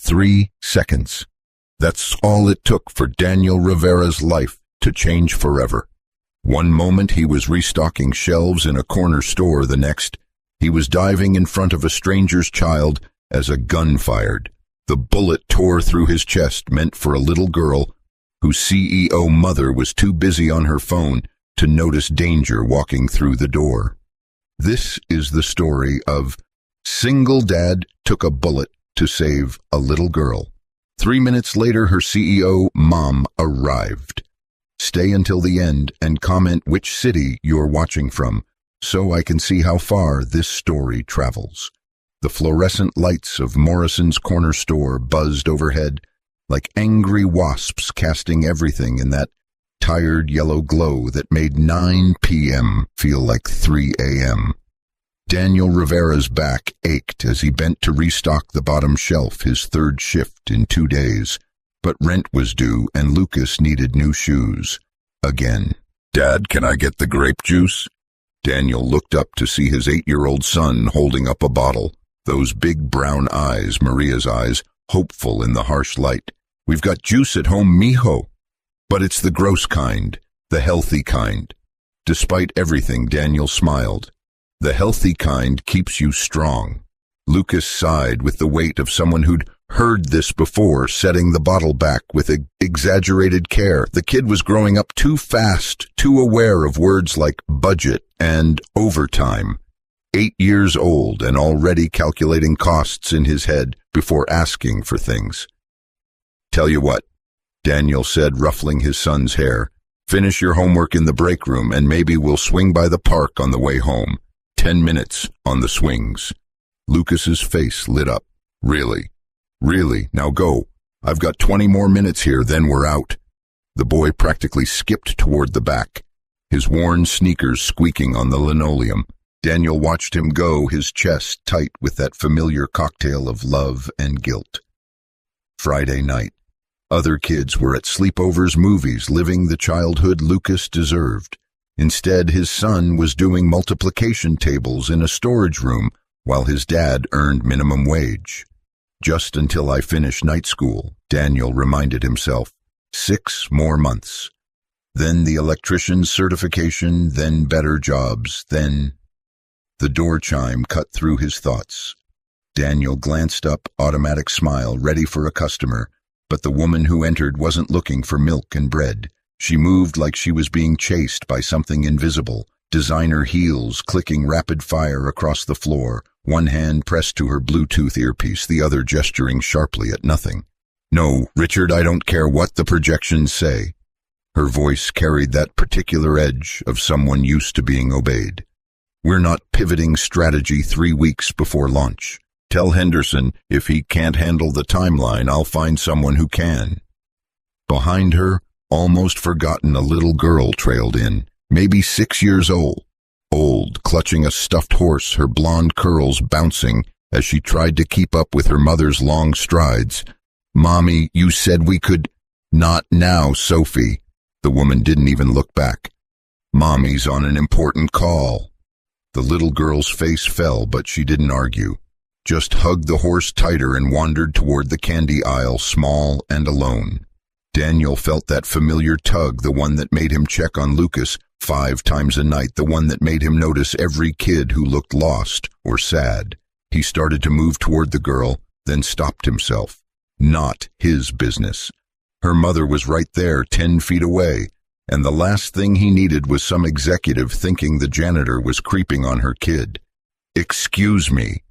3 seconds. That's all it took for Daniel Rivera's life to change forever. One moment he was restocking shelves in a corner store, the next he was diving in front of a stranger's child as a gun fired. The bullet tore through his chest, meant for a little girl whose CEO mother was too busy on her phone to notice danger walking through the door. This is the story of single dad took a bullet to save a little girl. 3 minutes later, her CEO mom arrived. Stay until the end and comment which city you're watching from, so I can see how far this story travels. The fluorescent lights of Morrison's corner store buzzed overhead like angry wasps, casting everything in that tired yellow glow that made 9 p.m. feel like 3 a.m. Daniel Rivera's back ached as he bent to restock the bottom shelf, his third shift in 2 days. But rent was due and Lucas needed new shoes. Again. "Dad, can I get the grape juice?" Daniel looked up to see his 8-year-old son holding up a bottle. Those big brown eyes, Maria's eyes, hopeful in the harsh light. "We've got juice at home, mijo." "But it's the gross kind, the healthy kind." Despite everything, Daniel smiled. "The healthy kind keeps you strong." Lucas sighed with the weight of someone who'd heard this before, setting the bottle back with exaggerated care. The kid was growing up too fast, too aware of words like budget and overtime. 8 years old and already calculating costs in his head before asking for things. "Tell you what," Daniel said, ruffling his son's hair. "Finish your homework in the break room and maybe we'll swing by the park on the way home. 10 minutes on the swings." Lucas's face lit up. "Really? Really? Now go. I've got 20 more minutes here, then we're out." The boy practically skipped toward the back, his worn sneakers squeaking on the linoleum. Daniel watched him go, his chest tight with that familiar cocktail of love and guilt. Friday night. Other kids were at sleepovers, movies, living the childhood Lucas deserved. Instead, his son was doing multiplication tables in a storage room while his dad earned minimum wage. "Just until I finish night school," Daniel reminded himself. 6 more months. Then the electrician's certification, then better jobs, then... The door chime cut through his thoughts. Daniel glanced up, automatic smile, ready for a customer, but the woman who entered wasn't looking for milk and bread. She moved like she was being chased by something invisible, designer heels clicking rapid fire across the floor, one hand pressed to her Bluetooth earpiece, the other gesturing sharply at nothing. "No, Richard, I don't care what the projections say." Her voice carried that particular edge of someone used to being obeyed. "We're not pivoting strategy 3 weeks before launch. Tell Henderson if he can't handle the timeline, I'll find someone who can." Behind her, almost forgotten, a little girl trailed in, maybe 6 years old, clutching a stuffed horse, her blonde curls bouncing as she tried to keep up with her mother's long strides. "Mommy, you said we could—" "Not now, Sophie." The woman didn't even look back. "Mommy's on an important call." The little girl's face fell, but she didn't argue. Just hugged the horse tighter and wandered toward the candy aisle, small and alone. Daniel felt that familiar tug, the one that made him check on Lucas 5 times a night, the one that made him notice every kid who looked lost or sad. He started to move toward the girl, then stopped himself. Not his business. Her mother was right there, 10 feet away, and the last thing he needed was some executive thinking the janitor was creeping on her kid. "Excuse me."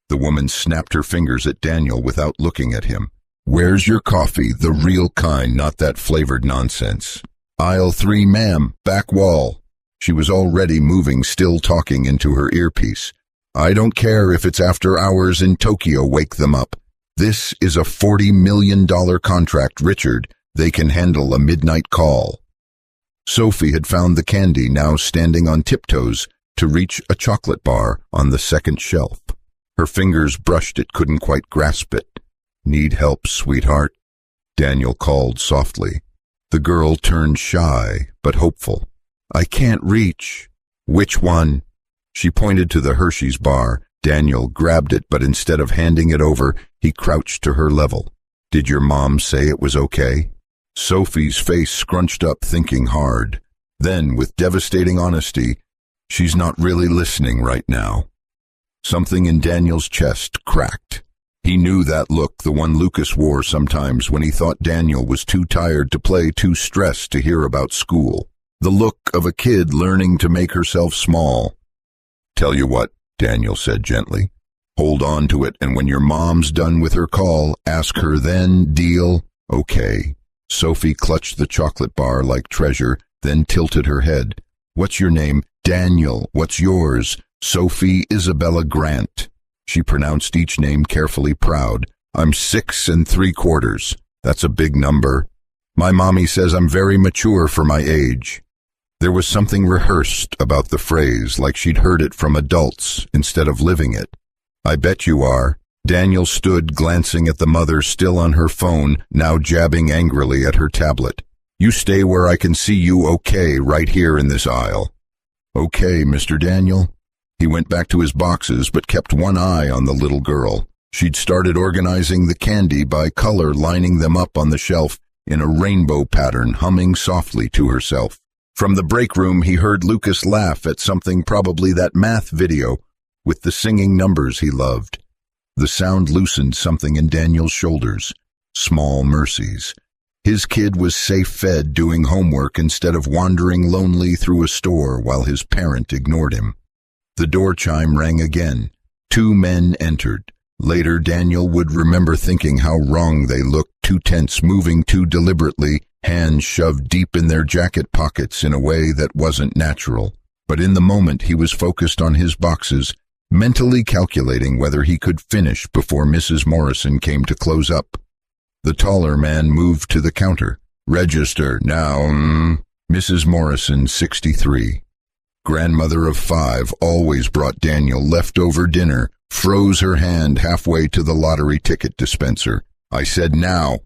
The woman snapped her fingers at Daniel without looking at him. "Where's your coffee, the real kind, not that flavored nonsense?" "Aisle 3, ma'am, back wall." She was already moving, still talking into her earpiece. "I don't care if it's after hours in Tokyo, wake them up. This is a $40 million contract, Richard. They can handle a midnight call." Sophie had found the candy, now standing on tiptoes to reach a chocolate bar on the second shelf. Her fingers brushed it, couldn't quite grasp it. "Need help, sweetheart?" Daniel called softly. The girl turned shy, but hopeful. "I can't reach." "Which one?" She pointed to the Hershey's bar, Daniel grabbed it, but instead of handing it over, he crouched to her level. "Did your mom say it was okay?" Sophie's face scrunched up, thinking hard. Then, with devastating honesty, "She's not really listening right now." Something in Daniel's chest cracked. He knew that look, the one Lucas wore sometimes when he thought Daniel was too tired to play, too stressed to hear about school. The look of a kid learning to make herself small. "Tell you what," Daniel said gently. "Hold on to it, and when your mom's done with her call, ask her then, deal?" "Okay." Sophie clutched the chocolate bar like treasure, then tilted her head. "What's your name?" "Daniel." "What's yours?" "Sophie Isabella Grant." She pronounced each name carefully, proud. "I'm 6 3/4. That's a big number. My mommy says I'm very mature for my age." There was something rehearsed about the phrase, like she'd heard it from adults instead of living it. "I bet you are." Daniel stood, glancing at the mother still on her phone, now jabbing angrily at her tablet. "You stay where I can see you, okay, right here in this aisle." "Okay, Mr. Daniel." He went back to his boxes, but kept one eye on the little girl. She'd started organizing the candy by color, lining them up on the shelf in a rainbow pattern, humming softly to herself. From the break room, he heard Lucas laugh at something, probably that math video with the singing numbers he loved. The sound loosened something in Daniel's shoulders. Small mercies. His kid was safe-fed, doing homework instead of wandering lonely through a store while his parent ignored him. The door chime rang again. 2 men entered. Later, Daniel would remember thinking how wrong they looked, too tense, moving too deliberately, hands shoved deep in their jacket pockets in a way that wasn't natural. But in the moment, he was focused on his boxes, mentally calculating whether he could finish before Mrs. Morrison came to close up. The taller man moved to the counter. "Register, now, Mrs. Morrison, 63. Grandmother of 5, always brought Daniel leftover dinner, froze her hand halfway to the lottery ticket dispenser. "I said now."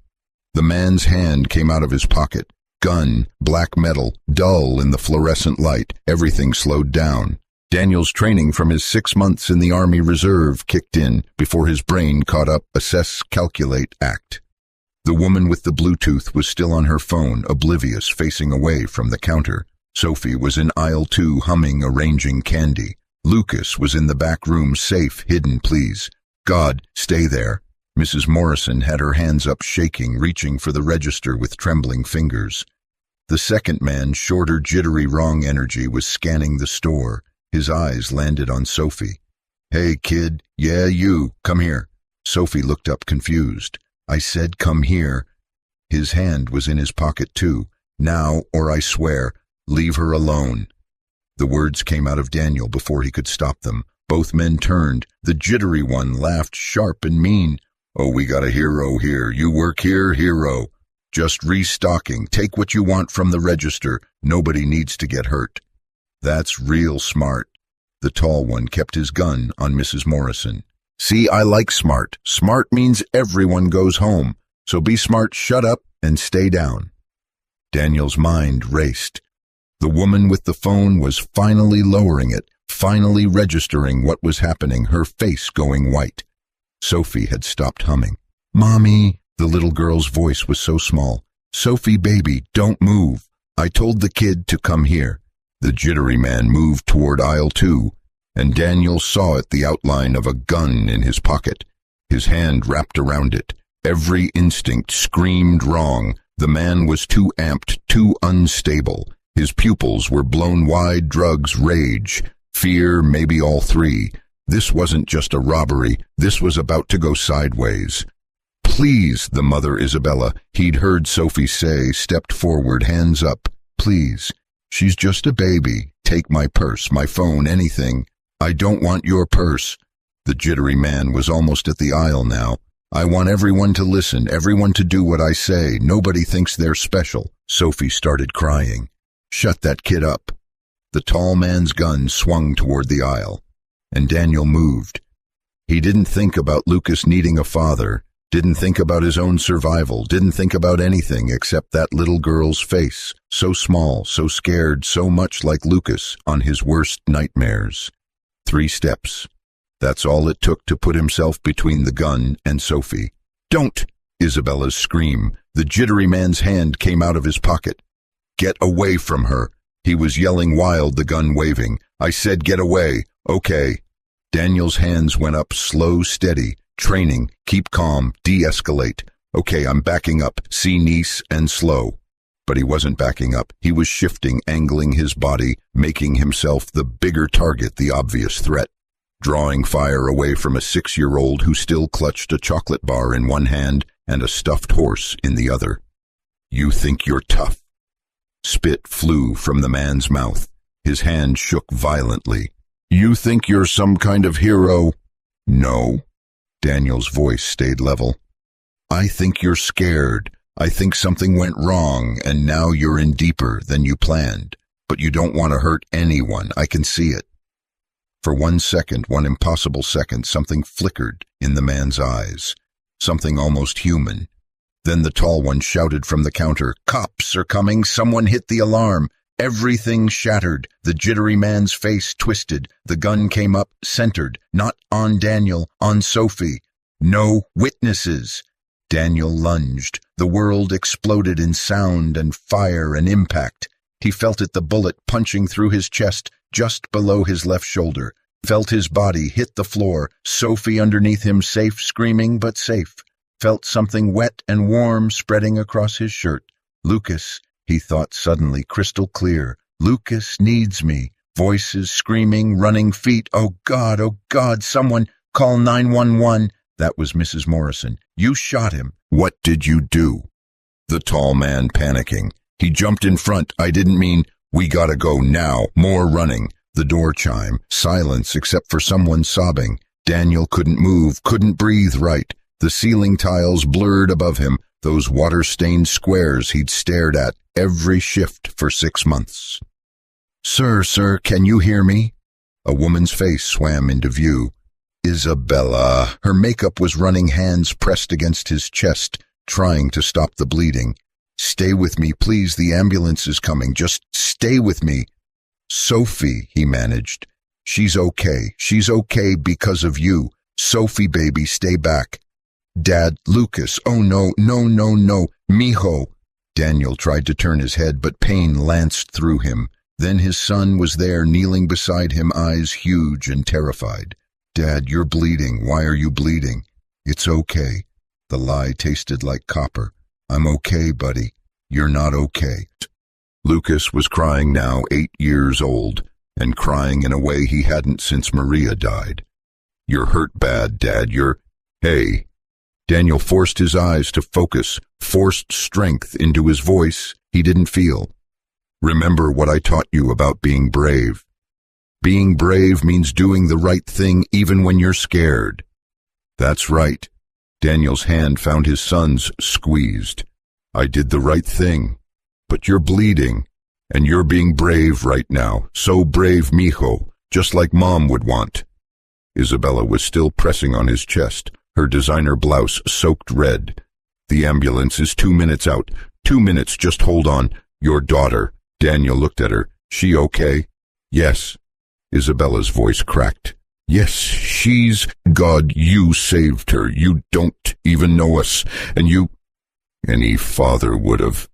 The man's hand came out of his pocket. Gun, black metal, dull in the fluorescent light. Everything slowed down. Daniel's training from his 6 months in the Army Reserve kicked in before his brain caught up, assess, calculate, act. The woman with the Bluetooth was still on her phone, oblivious, facing away from the counter. Sophie was in aisle 2, humming, arranging candy. Lucas was in the back room, safe, hidden, please. "God, stay there." Mrs. Morrison had her hands up, shaking, reaching for the register with trembling fingers. The second man, shorter, jittery, wrong energy, was scanning the store. His eyes landed on Sophie. "Hey, kid. Yeah, you. Come here." Sophie looked up, confused. "I said come here." His hand was in his pocket, too. "Now, or I swear, leave her alone." The words came out of Daniel before he could stop them. Both men turned. The jittery one laughed sharp and mean. "Oh, we got a hero here. You work here, hero. Just restocking. Take what you want from the register. Nobody needs to get hurt." "That's real smart." The tall one kept his gun on Mrs. Morrison. "See, I like smart. Smart means everyone goes home. So be smart, shut up, and stay down." Daniel's mind raced. The woman with the phone was finally lowering it, finally registering what was happening, her face going white. Sophie had stopped humming. "Mommy," the little girl's voice was so small. "Sophie, baby, don't move. I told the kid to come here." The jittery man moved toward aisle 2, and Daniel saw it, the outline of a gun in his pocket. His hand wrapped around it. Every instinct screamed wrong. The man was too amped, too unstable. His pupils were blown wide, drugs, rage, fear, maybe all 3. This wasn't just a robbery. This was about to go sideways. "Please," the mother, Isabella, he'd heard Sophie say, stepped forward, hands up. "Please. She's just a baby. Take my purse, my phone, anything." "I don't want your purse." The jittery man was almost at the aisle now. "I want everyone to listen, everyone to do what I say. Nobody thinks they're special." Sophie started crying. "Shut that kid up." The tall man's gun swung toward the aisle, and Daniel moved. He didn't think about Lucas needing a father, didn't think about his own survival, didn't think about anything except that little girl's face, so small, so scared, so much like Lucas on his worst nightmares. 3 steps. That's all it took to put himself between the gun and Sophie. "Don't!" Isabella's scream. The jittery man's hand came out of his pocket. "Get away from her!" He was yelling wild, the gun waving. "I said get away." "Okay." Daniel's hands went up, slow, steady. Training, keep calm, de-escalate. "Okay, I'm backing up. See niece and slow." But he wasn't backing up. He was shifting, angling his body, making himself the bigger target, the obvious threat. Drawing fire away from a 6-year-old who still clutched a chocolate bar in one hand and a stuffed horse in the other. "You think you're tough?" Spit flew from the man's mouth. His hand shook violently. "You think you're some kind of hero?" "No." Daniel's voice stayed level. "I think you're scared. I think something went wrong, and now you're in deeper than you planned. But you don't want to hurt anyone. I can see it." For 1 second, one impossible second, something flickered in the man's eyes. Something almost human. Then the tall one shouted from the counter, "Cops are coming! Someone hit the alarm!" Everything shattered. The jittery man's face twisted. The gun came up, centered, not on Daniel, on Sophie. "No witnesses!" Daniel lunged. The world exploded in sound and fire and impact. He felt it, the bullet punching through his chest, just below his left shoulder. Felt his body hit the floor. Sophie underneath him, safe, screaming, but safe. Felt something wet and warm spreading across his shirt. Lucas, he thought suddenly, crystal clear. Lucas needs me. Voices screaming, running feet. Oh God, someone call 911. That was Mrs. Morrison. "You shot him." "What did you do?" The tall man panicking. He jumped in front. "I didn't mean..." "We gotta go now." More running. The door chime. Silence except for someone sobbing. Daniel couldn't move, couldn't breathe right. The ceiling tiles blurred above him, those water-stained squares he'd stared at every shift for 6 months. Sir, can you hear me?" A woman's face swam into view. Isabella. Her makeup was running, hands pressed against his chest, trying to stop the bleeding. "Stay with me, please. The ambulance is coming. Just stay with me." "Sophie," he managed. She's okay because of you. Sophie, baby, stay back." "Dad, Lucas, oh no, mijo." Daniel tried to turn his head, but pain lanced through him. Then his son was there, kneeling beside him, eyes huge and terrified. "Dad, you're bleeding. Why are you bleeding?" "It's okay." The lie tasted like copper. "I'm okay, buddy." "You're not okay." Lucas was crying now, 8 years old, and crying in a way he hadn't since Maria died. "You're hurt bad, Dad. Hey." Daniel forced his eyes to focus, forced strength into his voice he didn't feel. "Remember what I taught you about being brave. Being brave means doing the right thing even when you're scared." "That's right." Daniel's hand found his son's, squeezed. "I did the right thing. But you're bleeding, and you're being brave right now. So brave, mijo, just like Mom would want." Isabella was still pressing on his chest, her designer blouse soaked red. "The ambulance is 2 minutes out. 2 minutes, just hold on. Your daughter." Daniel looked at her. "She okay?" "Yes." Isabella's voice cracked. "Yes, she's..." "God, you saved her. You don't even know us, and you..." "Any father would have."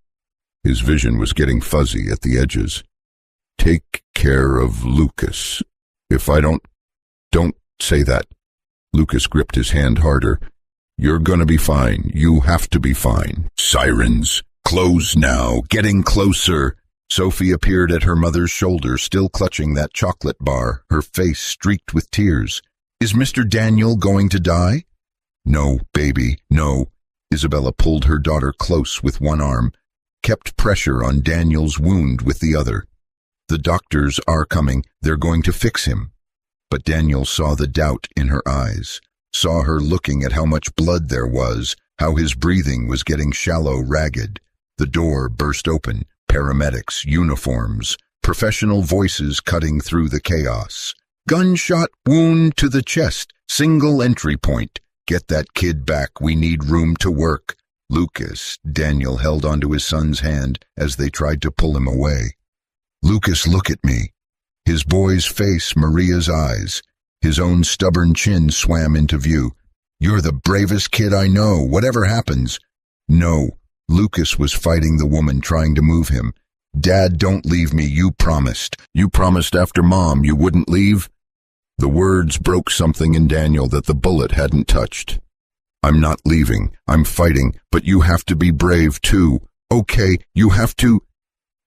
His vision was getting fuzzy at the edges. "Take care of Lucas. If I don't say that." Lucas gripped his hand harder. "You're gonna be fine. You have to be fine." Sirens. "Close now. Getting closer." Sophie appeared at her mother's shoulder, still clutching that chocolate bar, her face streaked with tears. "Is Mr. Daniel going to die?" "No, baby, no." Isabella pulled her daughter close with one arm, kept pressure on Daniel's wound with the other. "The doctors are coming. They're going to fix him." But Daniel saw the doubt in her eyes, saw her looking at how much blood there was, how his breathing was getting shallow, ragged. The door burst open. Paramedics, uniforms, professional voices cutting through the chaos. "Gunshot wound to the chest, single entry point. Get that kid back, we need room to work." "Lucas," Daniel held onto his son's hand as they tried to pull him away. "Lucas, look at me." His boy's face, Maria's eyes. His own stubborn chin swam into view. "You're the bravest kid I know, whatever happens." "No." Lucas was fighting the woman trying to move him. "Dad, don't leave me, you promised. You promised after Mom you wouldn't leave." The words broke something in Daniel that the bullet hadn't touched. "I'm not leaving. I'm fighting, but you have to be brave too. Okay, you have to."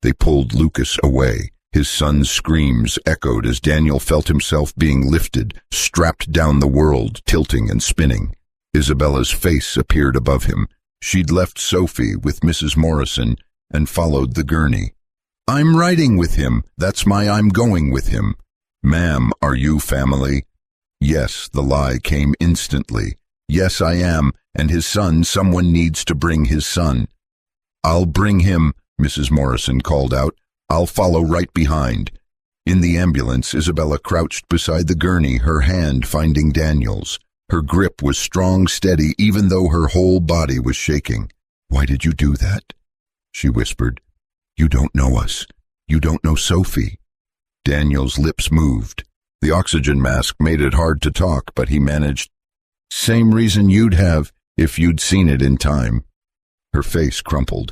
They pulled Lucas away. His son's screams echoed as Daniel felt himself being lifted, strapped down the world, tilting and spinning. Isabella's face appeared above him. She'd left Sophie with Mrs. Morrison and followed the gurney. "I'm riding with him. That's my I'm going with him." "Ma'am, are you family?" Yes, the lie came instantly. "Yes, I am, and his son, someone needs to bring his son." "I'll bring him," Mrs. Morrison called out. "I'll follow right behind." In the ambulance, Isabella crouched beside the gurney, her hand finding Daniel's. Her grip was strong, steady, even though her whole body was shaking. "Why did you do that?" she whispered. "You don't know us. You don't know Sophie." Daniel's lips moved. The oxygen mask made it hard to talk, but he managed. "Same reason you'd have if you'd seen it in time." Her face crumpled.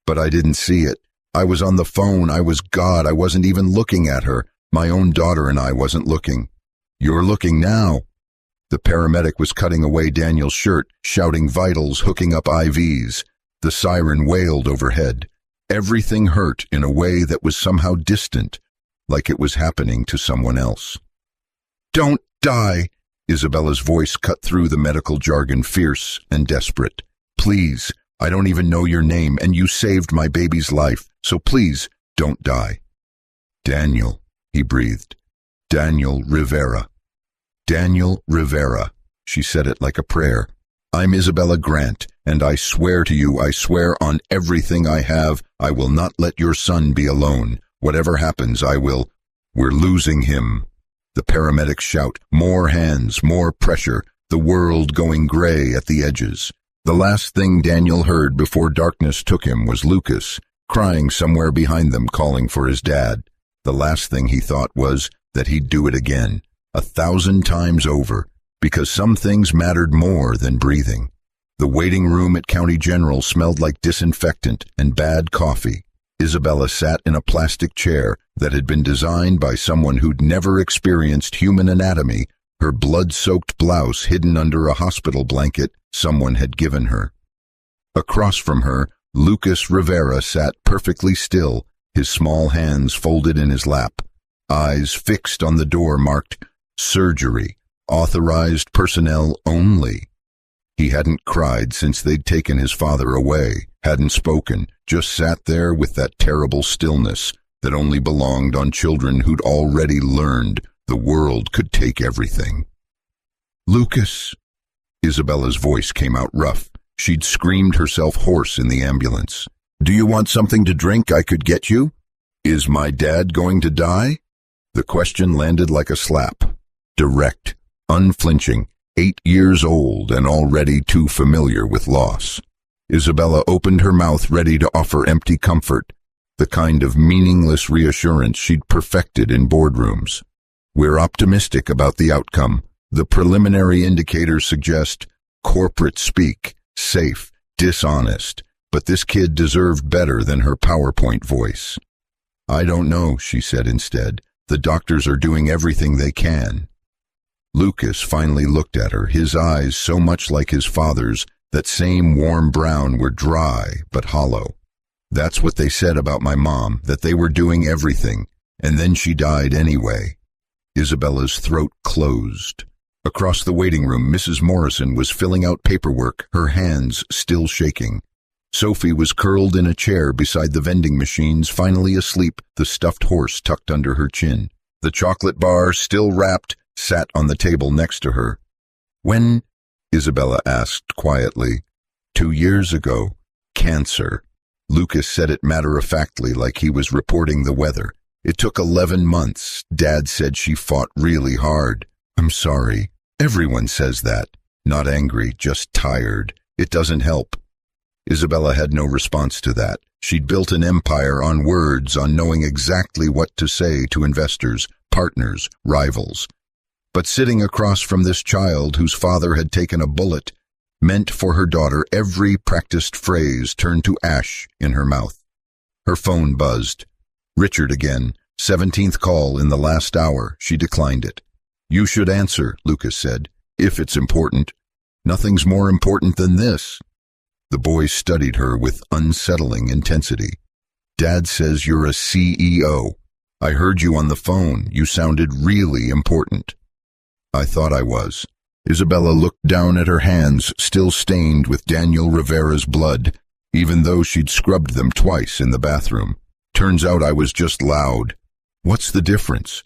"But I didn't see it. I was on the phone. I was God. I wasn't even looking at her. My own daughter and I wasn't looking." "You're looking now." The paramedic was cutting away Daniel's shirt, shouting vitals, hooking up IVs. The siren wailed overhead. Everything hurt in a way that was somehow distant, like it was happening to someone else. "Don't die!" Isabella's voice cut through the medical jargon, fierce and desperate. "Please, I don't even know your name, and you saved my baby's life, so please, don't die." "Daniel," he breathed. "Daniel Rivera." "Daniel Rivera." She said it like a prayer. "I'm Isabella Grant, and I swear to you, I swear on everything I have, I will not let your son be alone. Whatever happens, I will—" "We're losing him." The paramedics shout, more hands, more pressure, the world going gray at the edges. The last thing Daniel heard before darkness took him was Lucas, crying somewhere behind them, calling for his dad. The last thing he thought was that he'd do it again, 1,000 times over, because some things mattered more than breathing. The waiting room at County General smelled like disinfectant and bad coffee. Isabella sat in a plastic chair that had been designed by someone who'd never experienced human anatomy, her blood-soaked blouse hidden under a hospital blanket someone had given her. Across from her, Lucas Rivera sat perfectly still, his small hands folded in his lap, eyes fixed on the door marked "Surgery, Authorized Personnel Only." He hadn't cried since they'd taken his father away, hadn't spoken, just sat there with that terrible stillness that only belonged on children who'd already learned the world could take everything. "Lucas." Isabella's voice came out rough. She'd screamed herself hoarse in the ambulance. "Do you want something to drink I could get you? Is my dad going to die?" The question landed like a slap. Direct, unflinching, 8 years old and already too familiar with loss. Isabella opened her mouth ready to offer empty comfort, the kind of meaningless reassurance she'd perfected in boardrooms. "We're optimistic about the outcome. The preliminary indicators suggest corporate speak, safe, dishonest, but this kid deserved better than her PowerPoint voice." "I don't know," she said instead. "The doctors are doing everything they can." Lucas finally looked at her, his eyes so much like his father's, that same warm brown, were dry but hollow. "That's what they said about my mom, that they were doing everything, and then she died anyway." Isabella's throat closed. Across the waiting room, Mrs. Morrison was filling out paperwork, her hands still shaking. Sophie was curled in a chair beside the vending machines, finally asleep, the stuffed horse tucked under her chin. The chocolate bar, still wrapped, sat on the table next to her. "When?" Isabella asked quietly. 2 years ago. Cancer." Lucas said it matter-of-factly, like he was reporting the weather. "It took 11 months. Dad said she fought really hard." "I'm sorry." "Everyone says that." Not angry, just tired. "It doesn't help." Isabella had no response to that. She'd built an empire on words, on knowing exactly what to say to investors, partners, rivals. But sitting across from this child whose father had taken a bullet meant for her daughter every practiced phrase turned to ash in her mouth. Her phone buzzed. Richard again. 17th call in the last hour. She declined it. You should answer, Lucas said, if it's important. Nothing's more important than this. The boy studied her with unsettling intensity. Dad says you're a CEO. I heard you on the phone. You sounded really important. I thought I was. Isabella looked down at her hands, still stained with Daniel Rivera's blood, even though she'd scrubbed them twice in the bathroom. Turns out I was just loud. What's the difference?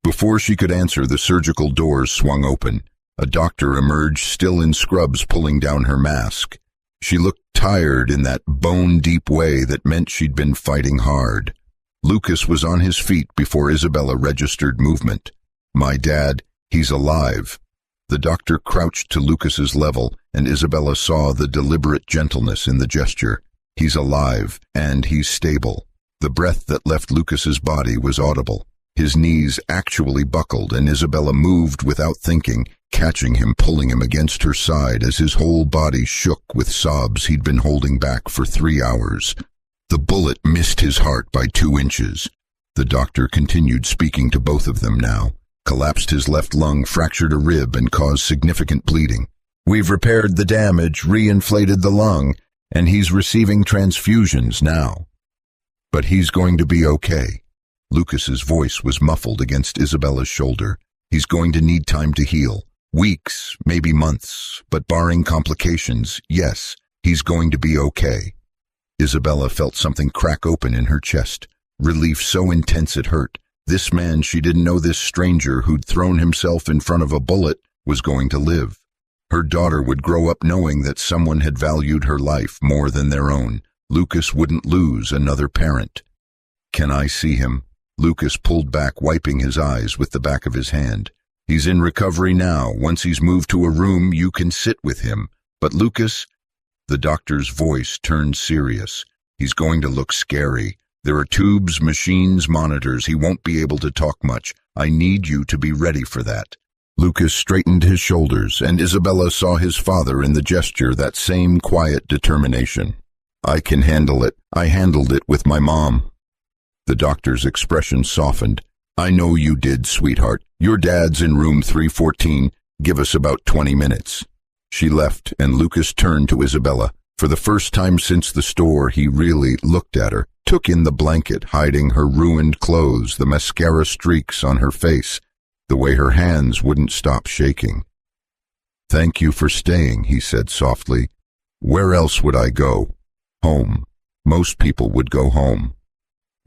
Before she could answer, the surgical doors swung open. A doctor emerged, still in scrubs, pulling down her mask. She looked tired in that bone-deep way that meant she'd been fighting hard. Lucas was on his feet before Isabella registered movement. My dad, he's alive. The doctor crouched to Lucas's level, and Isabella saw the deliberate gentleness in the gesture. He's alive, and he's stable. The breath that left Lucas's body was audible. His knees actually buckled, and Isabella moved without thinking, catching him, pulling him against her side as his whole body shook with sobs he'd been holding back for 3 hours. The bullet missed his heart by 2 inches. The doctor continued, speaking to both of them now. Collapsed his left lung, fractured a rib, and caused significant bleeding. We've repaired the damage, reinflated the lung, and he's receiving transfusions now. But he's going to be okay. Lucas's voice was muffled against Isabella's shoulder. He's going to need time to heal. Weeks, maybe months, but barring complications, yes, he's going to be okay. Isabella felt something crack open in her chest. Relief so intense it hurt. This man, she didn't know, this stranger who'd thrown himself in front of a bullet, was going to live. Her daughter would grow up knowing that someone had valued her life more than their own. Lucas wouldn't lose another parent. Can I see him? Lucas pulled back, wiping his eyes with the back of his hand. He's in recovery now. Once he's moved to a room, you can sit with him. But Lucas, the doctor's voice turned serious. He's going to look scary. There are tubes, machines, monitors. He won't be able to talk much. I need you to be ready for that. Lucas straightened his shoulders, and Isabella saw his father in the gesture, that same quiet determination. I can handle it. I handled it with my mom. The doctor's expression softened. I know you did, sweetheart. Your dad's in room 314. Give us about 20 minutes. She left, and Lucas turned to Isabella. For the first time since the store, he really looked at her, took in the blanket hiding her ruined clothes, the mascara streaks on her face, the way her hands wouldn't stop shaking. Thank you for staying, he said softly. Where else would I go? Home. Most people would go home.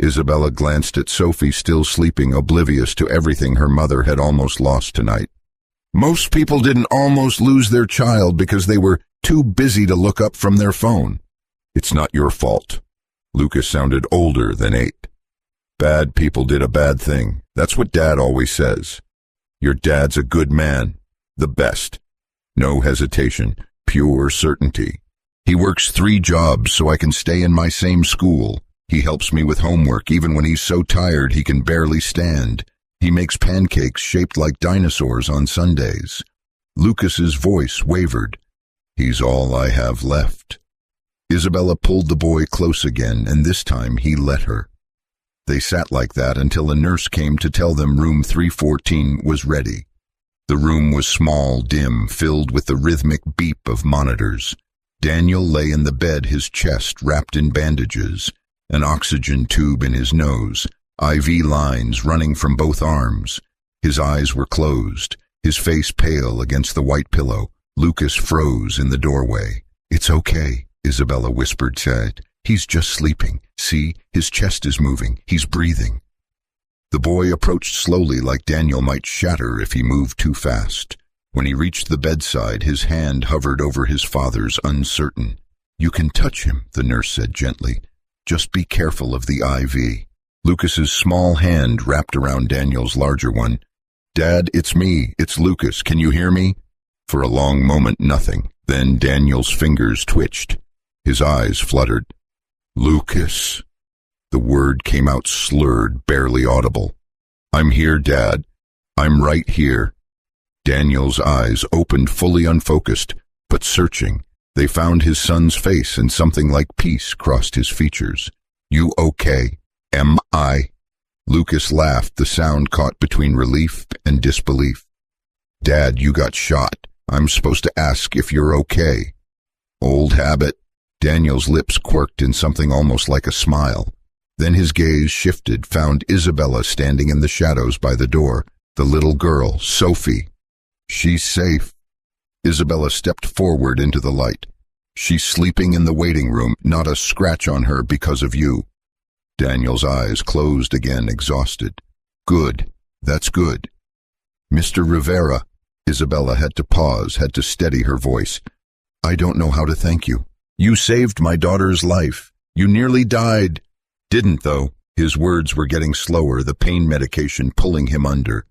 Isabella glanced at Sophie, still sleeping, oblivious to everything her mother had almost lost tonight. Most people didn't almost lose their child because they were too busy to look up from their phone. It's not your fault. Lucas sounded older than 8. Bad people did a bad thing. That's what Dad always says. Your dad's a good man. The best. No hesitation. Pure certainty. He works 3 jobs so I can stay in my same school. He helps me with homework even when he's so tired he can barely stand. He makes pancakes shaped like dinosaurs on Sundays. Lucas's voice wavered. He's all I have left. Isabella pulled the boy close again, and this time he let her. They sat like that until a nurse came to tell them room 314 was ready. The room was small, dim, filled with the rhythmic beep of monitors. Daniel lay in the bed, his chest wrapped in bandages, an oxygen tube in his nose, IV lines running from both arms. His eyes were closed, his face pale against the white pillow. Lucas froze in the doorway. It's okay, Isabella whispered, said. He's just sleeping. See, his chest is moving. He's breathing. The boy approached slowly, like Daniel might shatter if he moved too fast. When he reached the bedside, his hand hovered over his father's, uncertain. You can touch him, the nurse said gently. Just be careful of the IV. Lucas's small hand wrapped around Daniel's larger one. Dad, it's me. It's Lucas. Can you hear me? For a long moment, nothing. Then Daniel's fingers twitched. His eyes fluttered. Lucas. The word came out slurred, barely audible. I'm here, Dad. I'm right here. Daniel's eyes opened, fully unfocused, but searching. They found his son's face, and something like peace crossed his features. "You okay?" "Am I?" Lucas laughed, the sound caught between relief and disbelief. "Dad, you got shot. I'm supposed to ask if you're okay." "Old habit." Daniel's lips quirked in something almost like a smile. Then his gaze shifted, found Isabella standing in the shadows by the door, the little girl, Sophie. "She's safe." Isabella stepped forward into the light. "She's sleeping in the waiting room, not a scratch on her because of you." Daniel's eyes closed again, exhausted. "Good. That's good." "Mr. Rivera," Isabella had to pause, had to steady her voice. "I don't know how to thank you. You saved my daughter's life. You nearly died." "Didn't, though." His words were getting slower, the pain medication pulling him under.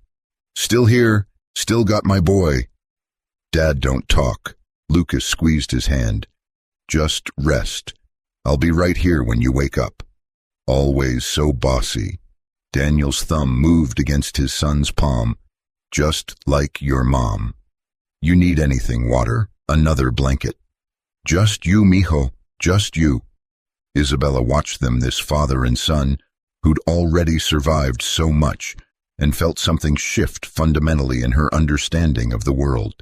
"Still here, still got my boy." "Dad, don't talk." Lucas squeezed his hand. "Just rest. I'll be right here when you wake up." Always so bossy. Daniel's thumb moved against his son's palm. "Just like your mom. You need anything, water, another blanket." "Just you, mijo, just you." Isabella watched them, this father and son, who'd already survived so much, and felt something shift fundamentally in her understanding of the world.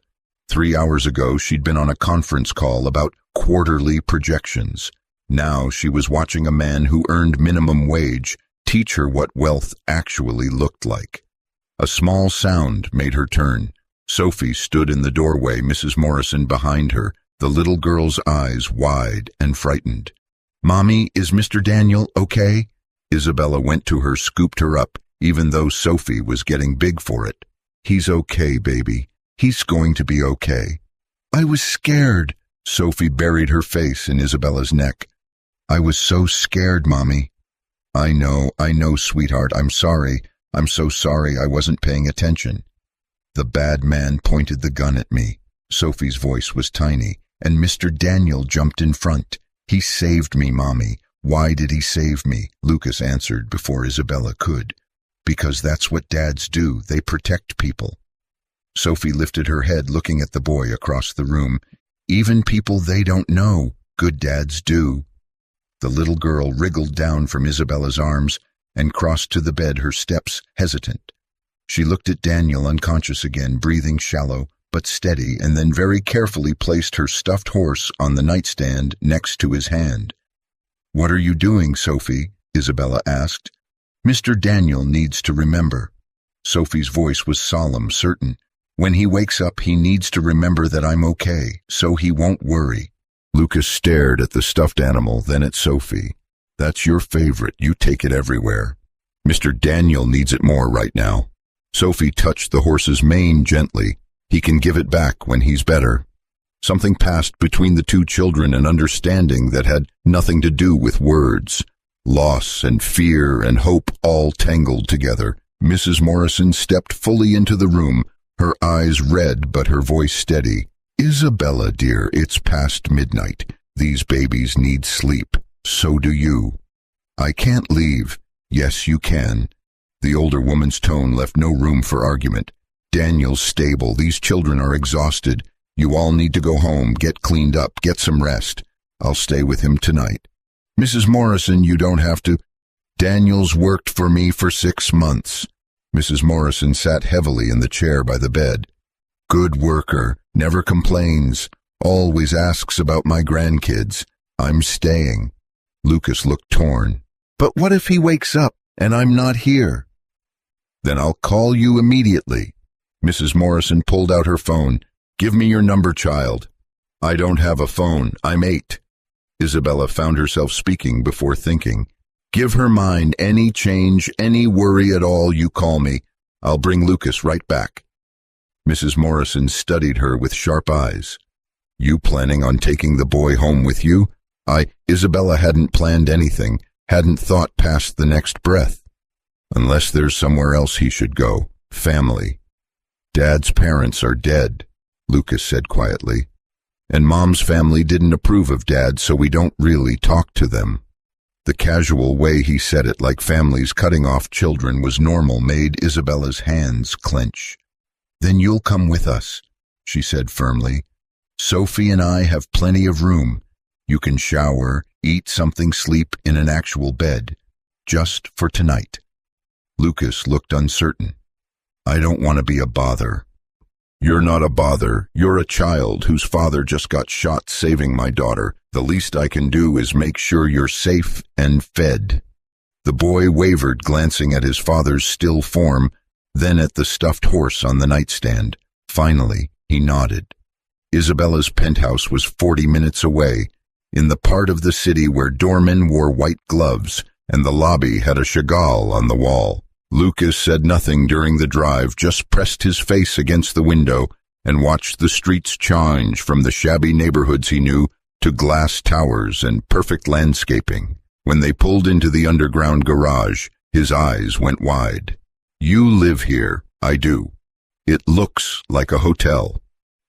3 hours ago, she'd been on a conference call about quarterly projections. Now she was watching a man who earned minimum wage teach her what wealth actually looked like. A small sound made her turn. Sophie stood in the doorway, Mrs. Morrison behind her, the little girl's eyes wide and frightened. "Mommy, is Mr. Daniel okay?" Isabella went to her, scooped her up, even though Sophie was getting big for it. "He's okay, baby. He's going to be okay." "I was scared." Sophie buried her face in Isabella's neck. "I was so scared, Mommy." I know, sweetheart. I'm sorry. I'm so sorry I wasn't paying attention." "The bad man pointed the gun at me." Sophie's voice was tiny, and Mr. Daniel jumped in front. "He saved me, Mommy." "Why did he save me?" Lucas answered before Isabella could. "Because that's what dads do. They protect people." Sophie lifted her head, looking at the boy across the room. "Even people they don't know, good dads do." The little girl wriggled down from Isabella's arms and crossed to the bed, her steps hesitant. She looked at Daniel, unconscious again, breathing shallow but steady, and then very carefully placed her stuffed horse on the nightstand next to his hand. "What are you doing, Sophie?" Isabella asked. "Mr. Daniel needs to remember." Sophie's voice was solemn, certain. "When he wakes up, he needs to remember that I'm okay, so he won't worry." Lucas stared at the stuffed animal, then at Sophie. "That's your favorite. You take it everywhere. Mr. Daniel needs it more right now." Sophie touched the horse's mane gently. "He can give it back when he's better." Something passed between the two children, an understanding that had nothing to do with words. Loss and fear and hope all tangled together. Mrs. Morrison stepped fully into the room, her eyes red but her voice steady. "Isabella, dear, it's past midnight. These babies need sleep. So do you." "I can't leave." "Yes, you can." The older woman's tone left no room for argument. "Daniel's stable. These children are exhausted. You all need to go home, get cleaned up, get some rest. I'll stay with him tonight." "Mrs. Morrison, you don't have to." "Daniel's worked for me for 6 months." Mrs. Morrison sat heavily in the chair by the bed. "Good worker, never complains, always asks about my grandkids. I'm staying." Lucas looked torn. "But what if he wakes up and I'm not here?" "Then I'll call you immediately." Mrs. Morrison pulled out her phone. "Give me your number, child." "I don't have a phone. I'm 8. Isabella found herself speaking before thinking. "Give her mine. Any change, any worry at all, you call me. I'll bring Lucas right back." Mrs. Morrison studied her with sharp eyes. "You planning on taking the boy home with you?" Isabella hadn't planned anything, hadn't thought past the next breath. "Unless there's somewhere else he should go. Family." "Dad's parents are dead," Lucas said quietly. "And Mom's family didn't approve of Dad, so we don't really talk to them." The casual way he said it, like families cutting off children, was normal, made Isabella's hands clench. Then you'll come with us, she said firmly. Sophie and I have plenty of room. You can shower, eat something, sleep in an actual bed. Just for tonight. Lucas looked uncertain. I don't want to be a bother. You're not a bother. You're a child whose father just got shot saving my daughter. The least I can do is make sure you're safe and fed. The boy wavered, glancing at his father's still form, then at the stuffed horse on the nightstand. Finally, he nodded. Isabella's penthouse was 40 minutes away, in the part of the city where doormen wore white gloves, and the lobby had a Chagall on the wall. Lucas said nothing during the drive, just pressed his face against the window and watched the streets change from the shabby neighborhoods he knew to glass towers and perfect landscaping. When they pulled into the underground garage, his eyes went wide. You live here, I do. It looks like a hotel.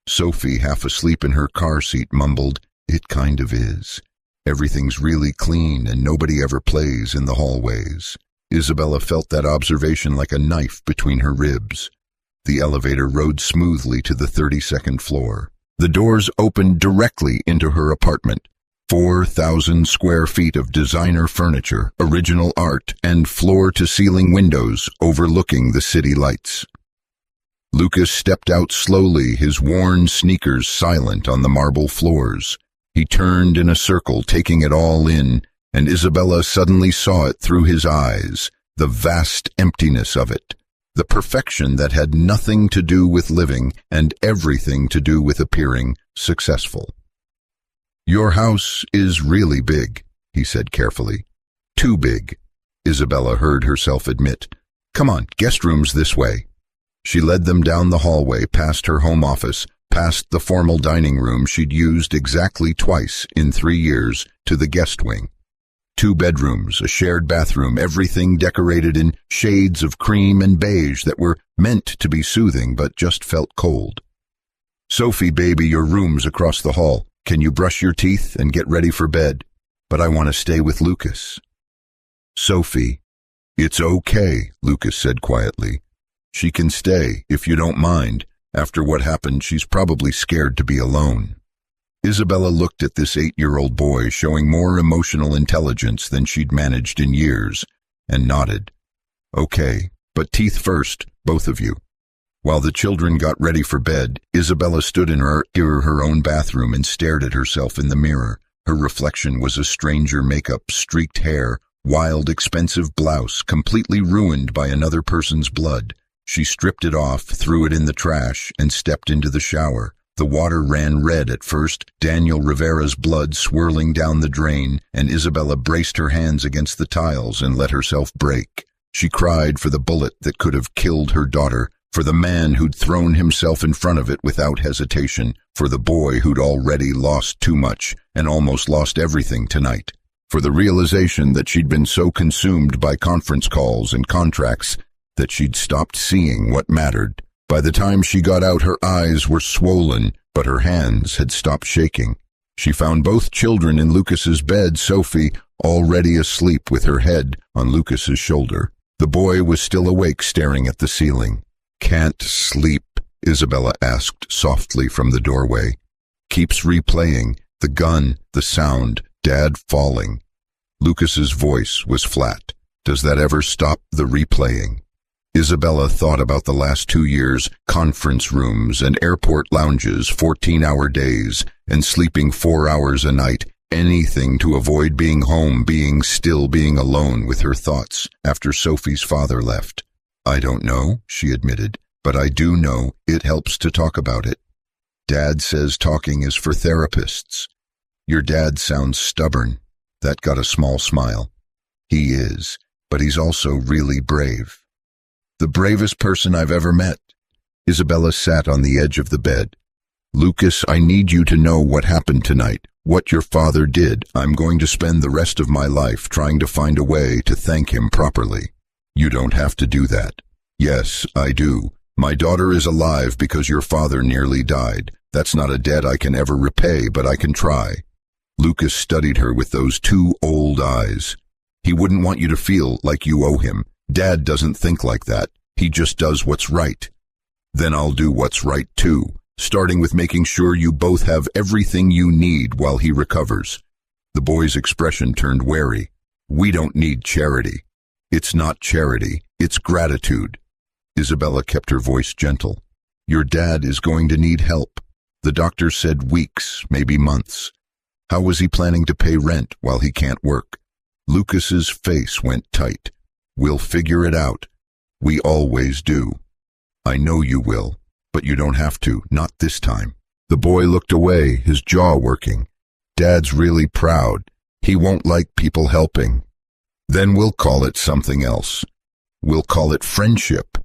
Sophie, half asleep in her car seat, mumbled, It kind of is. Everything's really clean and nobody ever plays in the hallways. Isabella felt that observation like a knife between her ribs. The elevator rode smoothly to the 32nd floor. The doors opened directly into her apartment. 4,000 square feet of designer furniture, original art, and floor-to-ceiling windows overlooking the city lights. Lucas stepped out slowly, his worn sneakers silent on the marble floors. He turned in a circle, taking it all in, and Isabella suddenly saw it through his eyes, the vast emptiness of it, the perfection that had nothing to do with living and everything to do with appearing successful. Your house is really big, he said carefully. Too big, Isabella heard herself admit. Come on, guest rooms this way. She led them down the hallway, past her home office, past the formal dining room she'd used exactly twice in 3 years, to the guest wing. 2 bedrooms, a shared bathroom, everything decorated in shades of cream and beige that were meant to be soothing but just felt cold. Sophie, baby, your room's across the hall. Can you brush your teeth and get ready for bed? But I want to stay with Lucas. Sophie. It's okay, Lucas said quietly. She can stay, if you don't mind. After what happened, she's probably scared to be alone. Isabella looked at this 8-year-old boy, showing more emotional intelligence than she'd managed in years, and nodded. Okay, but teeth first, both of you. While the children got ready for bed, Isabella stood in her own bathroom and stared at herself in the mirror. Her reflection was a stranger makeup, streaked hair, wild, expensive blouse, completely ruined by another person's blood. She stripped it off, threw it in the trash, and stepped into the shower. The water ran red at first, Daniel Rivera's blood swirling down the drain, and Isabella braced her hands against the tiles and let herself break. She cried for the bullet that could have killed her daughter, for the man who'd thrown himself in front of it without hesitation, for the boy who'd already lost too much and almost lost everything tonight, for the realization that she'd been so consumed by conference calls and contracts that she'd stopped seeing what mattered. By the time she got out, her eyes were swollen, but her hands had stopped shaking. She found both children in Lucas's bed, Sophie already asleep with her head on Lucas's shoulder. The boy was still awake, staring at the ceiling. Can't sleep, Isabella asked softly from the doorway. Keeps replaying, the gun, the sound, Dad falling. Lucas's voice was flat. Does that ever stop the replaying? Isabella thought about the last 2 years, conference rooms and airport lounges, 14-hour days, and sleeping 4 hours a night, anything to avoid being home, being alone with her thoughts after Sophie's father left. I don't know, she admitted, but I do know it helps to talk about it. Dad says talking is for therapists. Your dad sounds stubborn. That got a small smile. He is, but he's also really brave. The bravest person I've ever met. Isabella sat on the edge of the bed. Lucas, I need you to know what happened tonight, what your father did. I'm going to spend the rest of my life trying to find a way to thank him properly. You don't have to do that. Yes, I do. My daughter is alive because your father nearly died. That's not a debt I can ever repay, but I can try. Lucas studied her with those 2 old eyes. He wouldn't want you to feel like you owe him. Dad doesn't think like that. He just does what's right. Then I'll do what's right too, starting with making sure you both have everything you need while he recovers." The boy's expression turned wary. "We don't need charity." "It's not charity, it's gratitude." Isabella kept her voice gentle. "Your dad is going to need help. The doctor said weeks, maybe months. How was he planning to pay rent while he can't work?" Lucas's face went tight. "We'll figure it out. We always do." "I know you will, but you don't have to, not this time." The boy looked away, his jaw working. "Dad's really proud. He won't like people helping." "Then we'll call it something else. We'll call it friendship,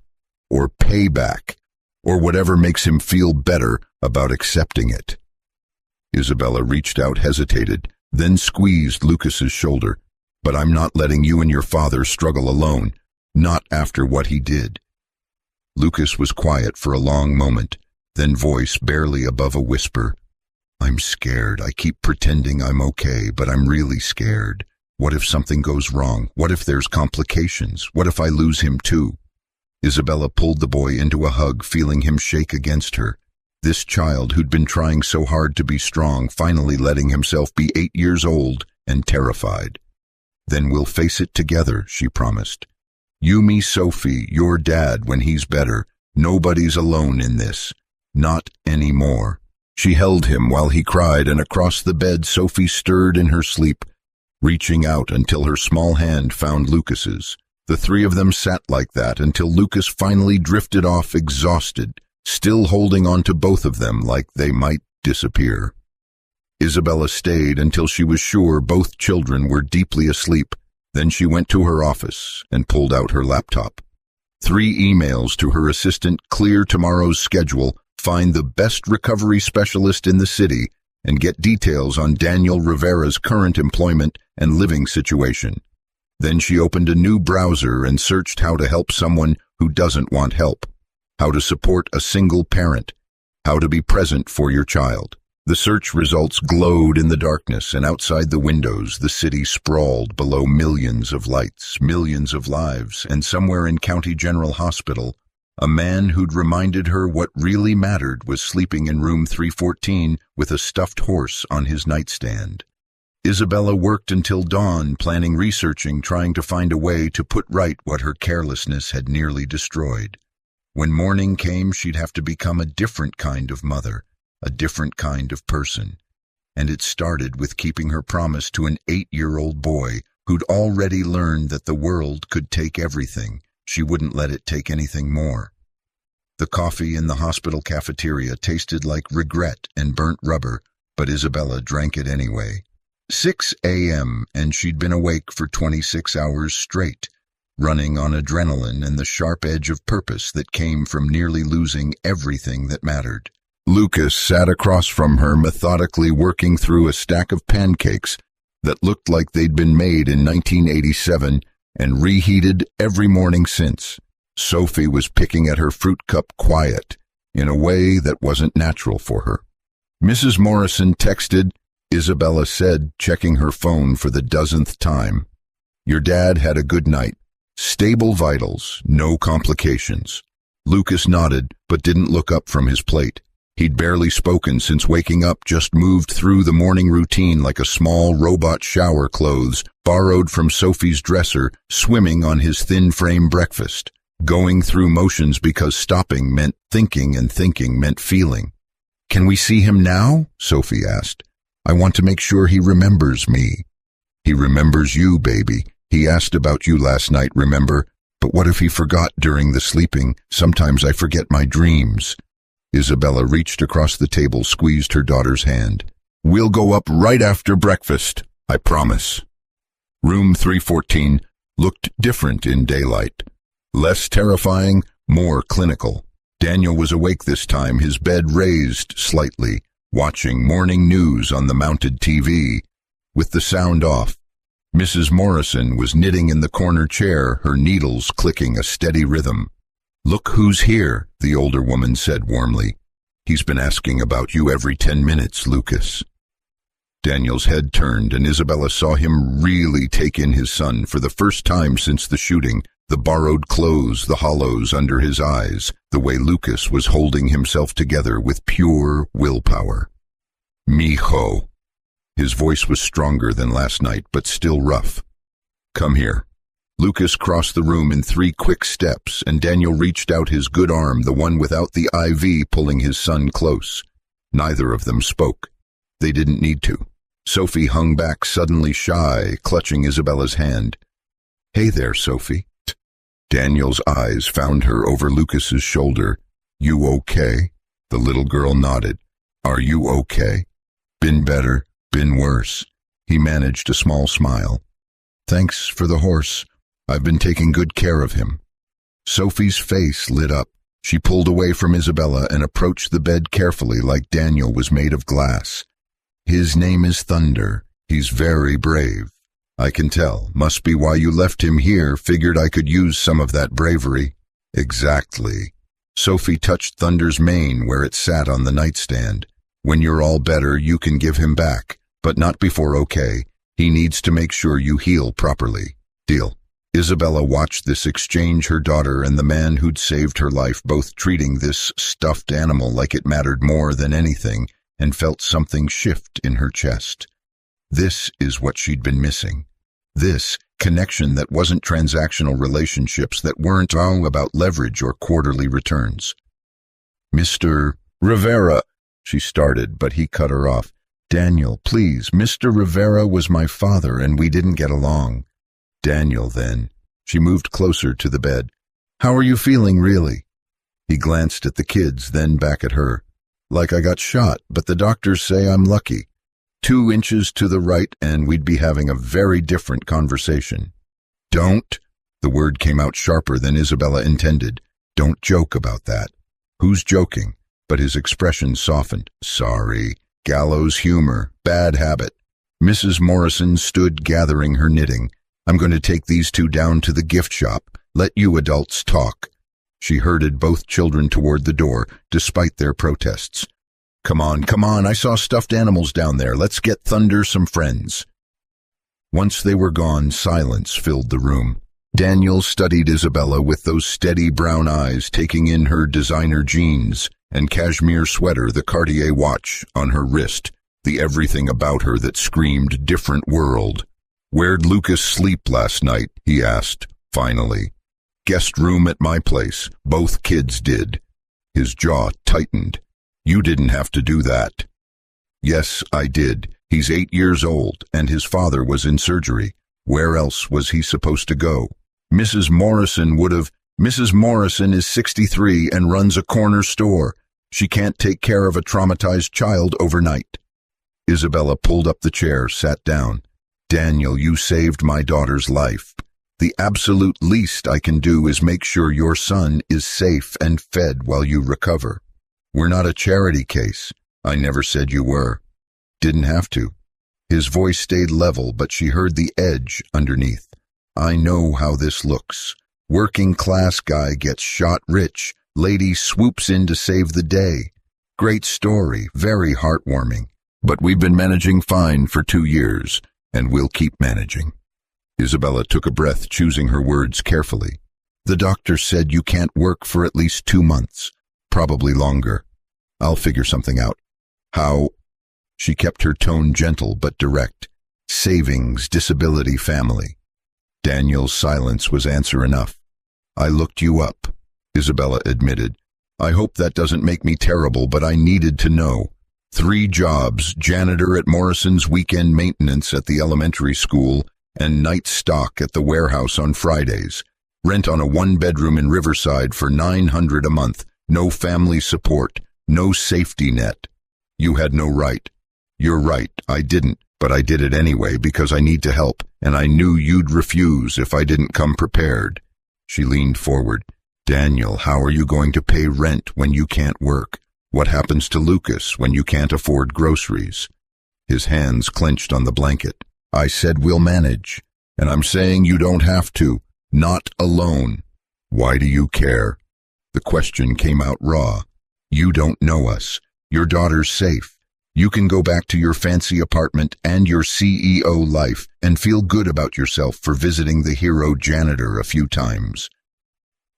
or payback, or whatever makes him feel better about accepting it." Isabella reached out, hesitated, then squeezed Lucas's shoulder. "But I'm not letting you and your father struggle alone, not after what he did." Lucas was quiet for a long moment, then voice barely above a whisper. "I'm scared. I keep pretending I'm okay, but I'm really scared. What if something goes wrong? What if there's complications? What if I lose him too?" Isabella pulled the boy into a hug, feeling him shake against her. This child who'd been trying so hard to be strong, finally letting himself be 8 years old and terrified. "Then we'll face it together," she promised. "You, me, Sophie, your dad when he's better. Nobody's alone in this. Not anymore." She held him while he cried, and across the bed Sophie stirred in her sleep, reaching out until her small hand found Lucas's. The three of them sat like that until Lucas finally drifted off exhausted, still holding on to both of them like they might disappear. Isabella stayed until she was sure both children were deeply asleep. Then she went to her office and pulled out her laptop. 3 emails to her assistant: clear tomorrow's schedule, find the best recovery specialist in the city, and get details on Daniel Rivera's current employment and living situation. Then she opened a new browser and searched how to help someone who doesn't want help, how to support a single parent, how to be present for your child. The search results glowed in the darkness, and outside the windows the city sprawled below millions of lights, millions of lives, and somewhere in County General Hospital, a man who'd reminded her what really mattered was sleeping in room 314 with a stuffed horse on his nightstand. Isabella worked until dawn, planning, researching, trying to find a way to put right what her carelessness had nearly destroyed. When morning came, she'd have to become a different kind of mother, a different kind of person. And it started with keeping her promise to an 8-year-old boy who'd already learned that the world could take everything. She wouldn't let it take anything more. The coffee in the hospital cafeteria tasted like regret and burnt rubber, but Isabella drank it anyway. 6 a.m., and she'd been awake for 26 hours straight, running on adrenaline and the sharp edge of purpose that came from nearly losing everything that mattered. Lucas sat across from her, methodically working through a stack of pancakes that looked like they'd been made in 1987 and reheated every morning since. Sophie was picking at her fruit cup, quiet, in a way that wasn't natural for her. "Mrs. Morrison texted," Isabella said, checking her phone for the dozenth time. "Your dad had a good night. Stable vitals, no complications." Lucas nodded, but didn't look up from his plate. He'd barely spoken since waking up, just moved through the morning routine like a small robot shower, clothes borrowed from Sophie's dresser, swimming on his thin frame breakfast, going through motions because stopping meant thinking and thinking meant feeling. "Can we see him now?" Sophie asked. "I want to make sure he remembers me." "He remembers you, baby. He asked about you last night, remember? But what if he forgot during the sleeping? Sometimes I forget my dreams." Isabella reached across the table, squeezed her daughter's hand. "We'll go up right after breakfast, I promise." Room 314 looked different in daylight. Less terrifying, more clinical. Daniel was awake this time, his bed raised slightly, watching morning news on the mounted TV, with the sound off. Mrs. Morrison was knitting in the corner chair, her needles clicking a steady rhythm. "Look who's here," the older woman said warmly. "He's been asking about you every 10 minutes, Lucas." Daniel's head turned, and Isabella saw him really take in his son for the first time since the shooting, The borrowed clothes, the hollows under his eyes, the way Lucas was holding himself together with pure willpower. "Mijo." His voice was stronger than last night, but still rough. "Come here." Lucas crossed the room in 3 quick steps, and Daniel reached out his good arm, the one without the IV, pulling his son close. Neither of them spoke. They didn't need to. Sophie hung back, suddenly shy, clutching Isabella's hand. "Hey there, Sophie." Daniel's eyes found her over Lucas's shoulder. "You okay?" The little girl nodded. "Are you okay?" "Been better, been worse." He managed a small smile. "Thanks for the horse. I've been taking good care of him." Sophie's face lit up. She pulled away from Isabella and approached the bed carefully, like Daniel was made of glass. "His name is Thunder. He's very brave. I can tell. Must be why you left him here. Figured I could use some of that bravery." "Exactly." Sophie touched Thunder's mane where it sat on the nightstand. "When you're all better, you can give him back, but not before, okay? He needs to make sure you heal properly. Deal." Isabella watched this exchange, her daughter and the man who'd saved her life both treating this stuffed animal like it mattered more than anything, and felt something shift in her chest. This is what she'd been missing. This connection that wasn't transactional relationships, that weren't all about leverage or quarterly returns. "Mr. Rivera," she started, but he cut her off. "Daniel, please. Mr. Rivera was my father, and we didn't get along." "Daniel, then." She moved closer to the bed. "How are you feeling, really?" He glanced at the kids, then back at her. "Like I got shot, but the doctors say I'm lucky. 2 inches to the right, and we'd be having a very different conversation." "Don't." The word came out sharper than Isabella intended. "Don't joke about that." "Who's joking?" But his expression softened. "Sorry. Gallows humor. Bad habit." Mrs. Morrison stood gathering her knitting. "I'm going to take these 2 down to the gift shop. Let you adults talk." She herded both children toward the door, despite their protests. Come on, I saw stuffed animals down there. Let's get Thunder some friends." Once they were gone, silence filled the room. Daniel studied Isabella with those steady brown eyes, taking in her designer jeans and cashmere sweater, the Cartier watch on her wrist, the everything about her that screamed different world. "Where'd Lucas sleep last night?" he asked, finally. "Guest room at my place. Both kids did." His jaw tightened. "You didn't have to do that." "Yes, I did. He's 8 years old, and his father was in surgery. Where else was he supposed to go?" Mrs. Morrison would have. "Mrs. Morrison is 63 and runs a corner store. She can't take care of a traumatized child overnight." Isabella pulled up the chair, sat down. "Daniel, you saved my daughter's life. The absolute least I can do is make sure your son is safe and fed while you recover. We're not a charity case. I never said you were." "Didn't have to." His voice stayed level, but she heard the edge underneath. "I know how this looks. Working class guy gets shot rich. Lady swoops in to save the day. Great story, very heartwarming. But we've been managing fine for 2 years, and we'll keep managing." Isabella took a breath, choosing her words carefully. "The doctor said you can't work for at least 2 months, probably longer. I'll figure something out." "How?" She kept her tone gentle but direct. "Savings, disability, family." Daniel's silence was answer enough. "I looked you up," Isabella admitted. "I hope that doesn't make me terrible, but I needed to know. 3 jobs, janitor at Morrison's, weekend maintenance at the elementary school, and night stock at the warehouse on Fridays. Rent on a 1-bedroom in Riverside for $900 a month. No family support. No safety net. You had no right." "You're right, I didn't, but I did it anyway because I need to help, and I knew you'd refuse if I didn't come prepared." She leaned forward. "Daniel, how are you going to pay rent when you can't work? What happens to Lucas when you can't afford groceries?" His hands clenched on the blanket. "I said we'll manage, and I'm saying you don't have to. Not alone." "Why do you care?" The question came out raw. "You don't know us. Your daughter's safe. You can go back to your fancy apartment and your CEO life and feel good about yourself for visiting the hero janitor a few times."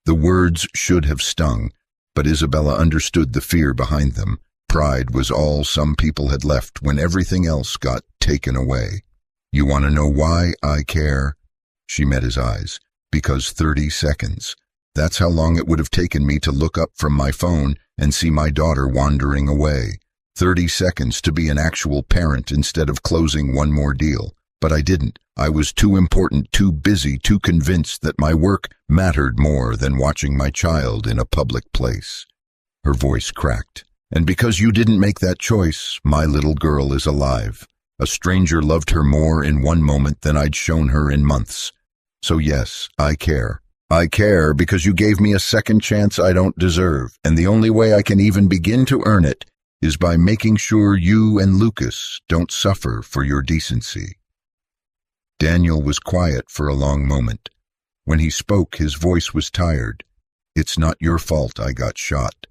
The words should have stung, but Isabella understood the fear behind them. Pride was all some people had left when everything else got taken away. "You want to know why I care?" She met his eyes. "Because 30 seconds. That's how long it would have taken me to look up from my phone and see my daughter wandering away. 30 seconds to be an actual parent instead of closing one more deal. But I didn't. I was too important, too busy, too convinced that my work mattered more than watching my child in a public place." Her voice cracked. "And because you didn't make that choice, my little girl is alive. A stranger loved her more in one moment than I'd shown her in months. So yes, I care. I care because you gave me a second chance I don't deserve, and the only way I can even begin to earn it is by making sure you and Lucas don't suffer for your decency." Daniel was quiet for a long moment. When he spoke, his voice was tired. "It's not your fault I got shot.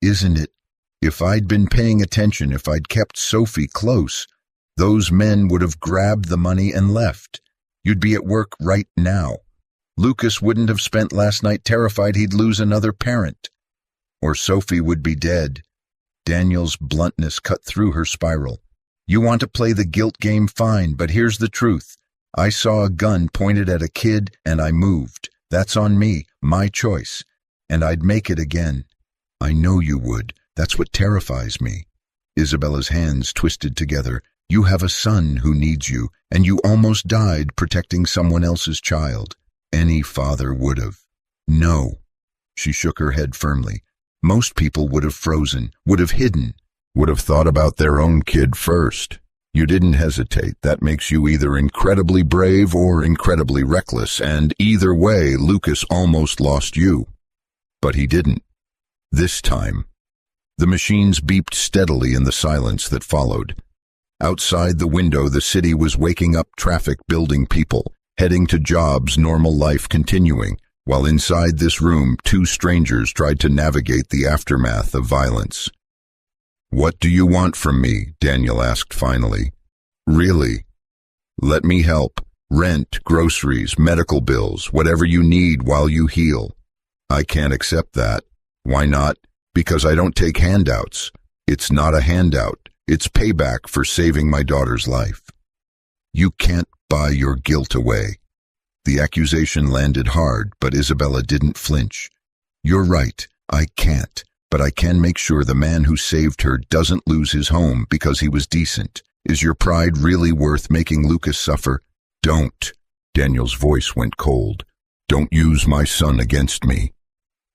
Isn't it? If I'd been paying attention, if I'd kept Sophie close, those men would have grabbed the money and left. You'd be at work right now. Lucas wouldn't have spent last night terrified he'd lose another parent. Or Sophie would be dead." Daniel's bluntness cut through her spiral. "You want to play the guilt game, fine, but here's the truth. I saw a gun pointed at a kid and I moved. That's on me, my choice. And I'd make it again." "I know you would. That's what terrifies me." Isabella's hands twisted together. "You have a son who needs you, and you almost died protecting someone else's child. Any father would have." "No." She shook her head firmly. "Most people would have frozen, would have hidden, would have thought about their own kid first. You didn't hesitate. That makes you either incredibly brave or incredibly reckless, and either way, Lucas almost lost you. But he didn't. This time." The machines beeped steadily in the silence that followed. Outside the window, the city was waking up, traffic building, people heading to jobs, normal life continuing, while inside this room, two strangers tried to navigate the aftermath of violence. "What do you want from me?" Daniel asked finally. "Really? Let me help. Rent, groceries, medical bills, whatever you need while you heal." "I can't accept that." "Why not?" "Because I don't take handouts. It's not a handout. It's payback for saving my daughter's life." "You can't buy your guilt away." The accusation landed hard, but Isabella didn't flinch. "You're right, I can't, but I can make sure the man who saved her doesn't lose his home because he was decent. Is your pride really worth making Lucas suffer?" "Don't." Daniel's voice went cold. "Don't use my son against me."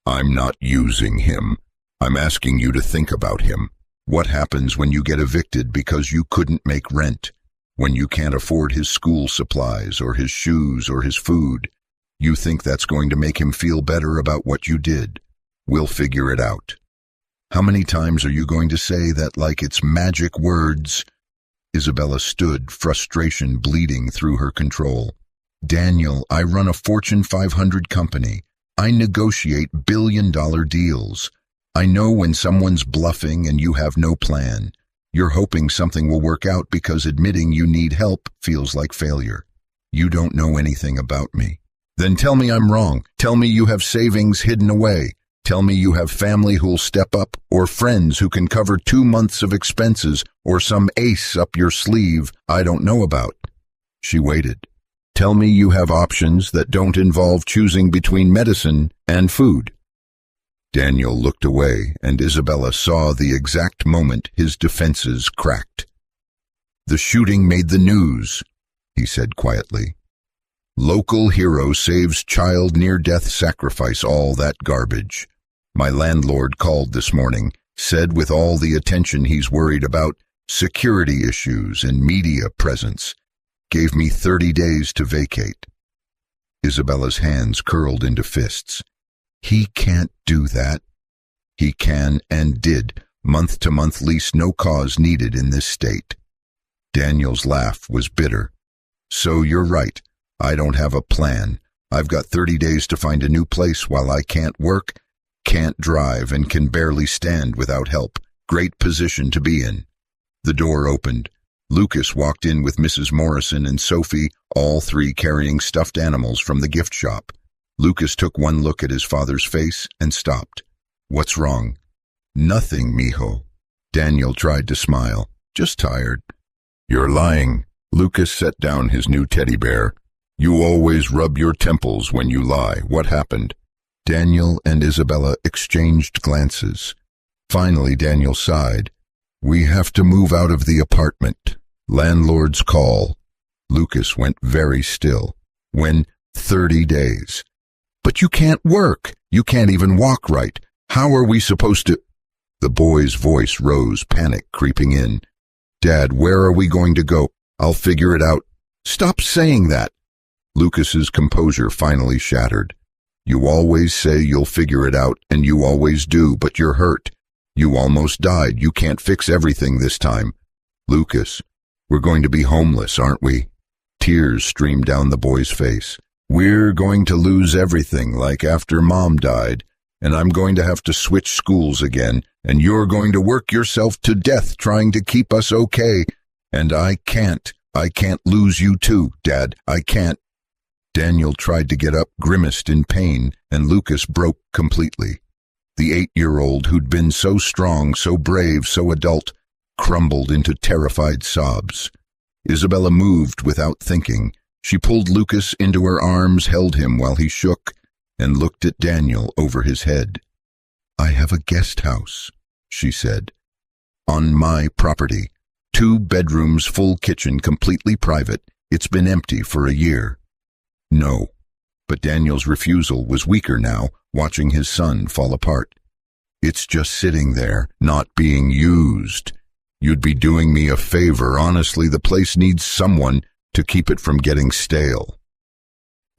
"I'm not using him. I'm asking you to think about him. What happens when you get evicted because you couldn't make rent? When you can't afford his school supplies or his shoes or his food? You think that's going to make him feel better about what you did? We'll figure it out." "How many times are you going to say that like it's magic words?" Isabella stood, frustration bleeding through her control. "Daniel, I run a Fortune 500 company. I negotiate billion-dollar deals. I know when someone's bluffing and you have no plan. You're hoping something will work out because admitting you need help feels like failure. You don't know anything about me. Then tell me I'm wrong. Tell me you have savings hidden away. Tell me you have family who'll step up, or friends who can cover 2 months of expenses, or some ace up your sleeve I don't know about." She waited. "Tell me you have options that don't involve choosing between medicine and food." Daniel looked away, and Isabella saw the exact moment his defenses cracked. "The shooting made the news," he said quietly. "Local hero saves child near-death sacrifice, all that garbage. My landlord called this morning, said with all the attention he's worried about, security issues and media presence, gave me 30 days to vacate." Isabella's hands curled into fists. "He can't do that." "He can and did. Month-to-month lease, no cause needed in this state." Daniel's laugh was bitter. "So you're right. I don't have a plan. I've got 30 days to find a new place while I can't work, can't drive, and can barely stand without help. Great position to be in." The door opened. Lucas walked in with Mrs. Morrison and Sophie, all three carrying stuffed animals from the gift shop. Lucas took one look at his father's face and stopped. "What's wrong?" "Nothing, mijo." Daniel tried to smile. "Just tired." "You're lying." Lucas set down his new teddy bear. "You always rub your temples when you lie. What happened?" Daniel and Isabella exchanged glances. Finally, Daniel sighed. "We have to move out of the apartment. Landlord's call." Lucas went very still. "When 30 days. But you can't work. You can't even walk right. How are we supposed to—" The boy's voice rose, panic creeping in. "Dad, where are we going to go? I'll figure it out." "Stop saying that." Lucas's composure finally shattered. "You always say you'll figure it out, and you always do, but you're hurt. You almost died. You can't fix everything this time." "Lucas, we're going to be homeless, aren't we?" Tears streamed down the boy's face. "We're going to lose everything, like after Mom died, and I'm going to have to switch schools again, and you're going to work yourself to death trying to keep us okay. And I can't lose you too, Dad. I can't." Daniel tried to get up, grimaced in pain, and Lucas broke completely. The 8-year-old who'd been so strong, so brave, so adult, crumbled into terrified sobs. Isabella moved without thinking. She pulled Lucas into her arms, held him while he shook, and looked at Daniel over his head. "I have a guest house," she said. "On my property. 2 bedrooms, full kitchen, completely private. It's been empty for a year." "No." But Daniel's refusal was weaker now, watching his son fall apart. "It's just sitting there, not being used. You'd be doing me a favor. Honestly, the place needs someone to keep it from getting stale."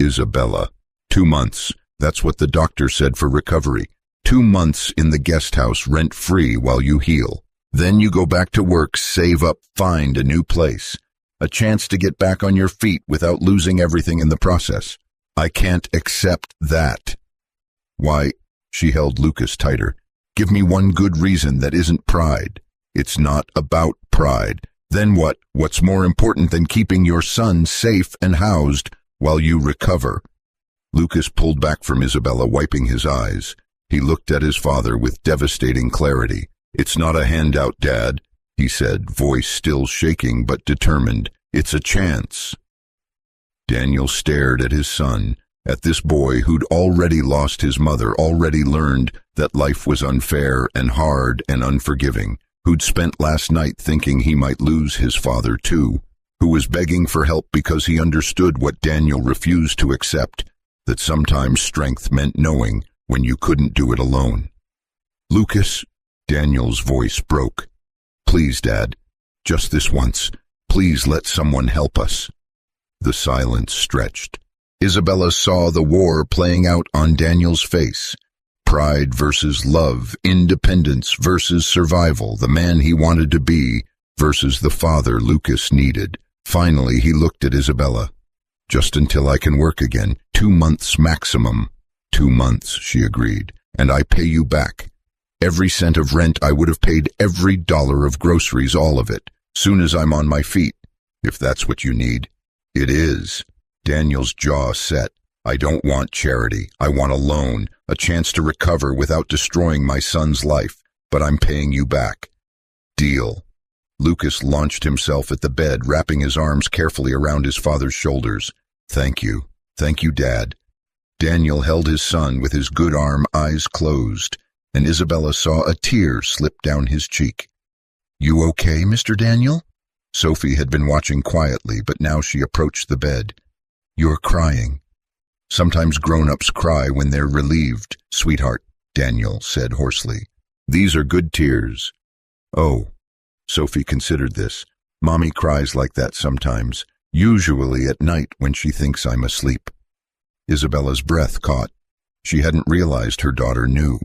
"Isabella, 2 months. That's what the doctor said for recovery. 2 months in the guest house, rent-free while you heal. Then you go back to work, save up, find a new place. A chance to get back on your feet without losing everything in the process. I can't accept that." "Why?" She held Lucas tighter. "Give me one good reason that isn't pride." "It's not about pride. Then what? What's more important than keeping your son safe and housed while you recover?" Lucas pulled back from Isabella, wiping his eyes. He looked at his father with devastating clarity. "It's not a handout, Dad," he said, voice still shaking but determined. "It's a chance." Daniel stared at his son, at this boy who'd already lost his mother, already learned that life was unfair and hard and unforgiving, who'd spent last night thinking he might lose his father too, who was begging for help because he understood what Daniel refused to accept, that sometimes strength meant knowing when you couldn't do it alone. "Lucas," Daniel's voice broke. "Please, Dad, just this once. Please let someone help us." The silence stretched. Isabella saw the war playing out on Daniel's face. Pride versus love, independence versus survival, the man he wanted to be versus the father Lucas needed. Finally, he looked at Isabella. "Just until I can work again. 2 months maximum." 2 months, she agreed, "and I pay you back. Every cent of rent I would have paid, every dollar of groceries, all of it, soon as I'm on my feet, if that's what you need." "It is." Daniel's jaw set. "I don't want charity. I want a loan, a chance to recover without destroying my son's life, but I'm paying you back." "Deal." Lucas launched himself at the bed, wrapping his arms carefully around his father's shoulders. "Thank you. Thank you, Dad." Daniel held his son with his good arm, eyes closed, and Isabella saw a tear slip down his cheek. "You okay, Mr. Daniel?" Sophie had been watching quietly, but now she approached the bed. "You're crying." "Sometimes grown-ups cry when they're relieved, sweetheart," Daniel said hoarsely. "These are good tears." "Oh." Sophie considered this. "Mommy cries like that sometimes, usually at night when she thinks I'm asleep." Isabella's breath caught. She hadn't realized her daughter knew.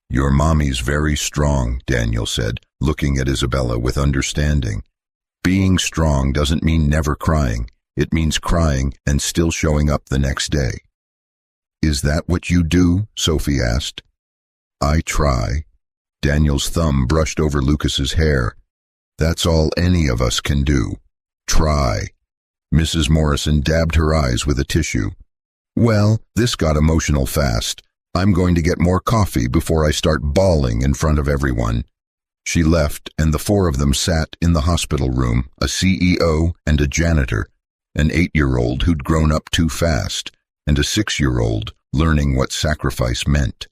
"Your mommy's very strong," Daniel said, looking at Isabella with understanding. "Being strong doesn't mean never crying. It means crying and still showing up the next day." "Is that what you do?" Sophie asked. "I try." Daniel's thumb brushed over Lucas's hair. That's all any of us can do. Try. Mrs. Morrison dabbed her eyes with a tissue. Well, this got emotional fast. I'm going to get more coffee before I start bawling in front of everyone. She left, and the four of them sat in the hospital room, a CEO and a janitor, an 8-year-old who'd grown up too fast, and a 6-year-old learning what sacrifice meant.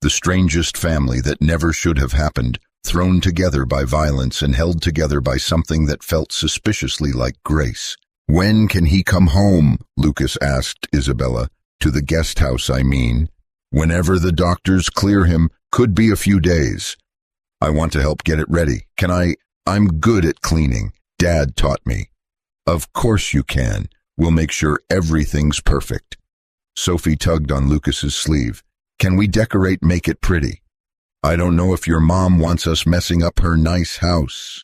The strangest family that never should have happened, thrown together by violence and held together by something that felt suspiciously like grace. When can he come home? Lucas asked Isabella. To the guest house, I mean. Whenever the doctors clear him, could be a few days. I want to help get it ready. Can I? I'm good at cleaning. Dad taught me. Of course you can. We'll make sure everything's perfect. Sophie tugged on Lucas's sleeve. Can we decorate, make it pretty? I don't know if your mom wants us messing up her nice house.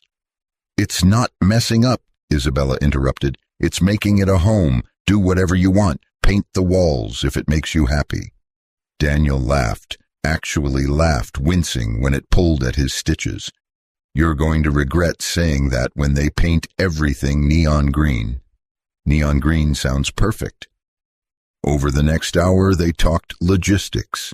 It's not messing up, Isabella interrupted. It's making it a home. Do whatever you want. Paint the walls if it makes you happy. Daniel laughed, actually laughed, wincing when it pulled at his stitches. You're going to regret saying that when they paint everything neon green. Neon green sounds perfect. Over the next hour, they talked logistics.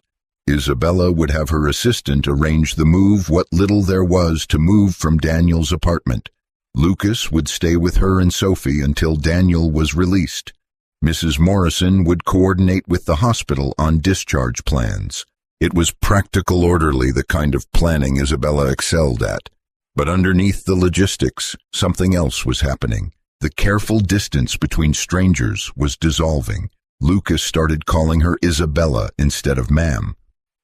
Isabella would have her assistant arrange the move, what little there was to move from Daniel's apartment. Lucas would stay with her and Sophie until Daniel was released. Mrs. Morrison would coordinate with the hospital on discharge plans. It was practical, orderly, the kind of planning Isabella excelled at. But underneath the logistics, something else was happening. The careful distance between strangers was dissolving. Lucas started calling her Isabella instead of ma'am.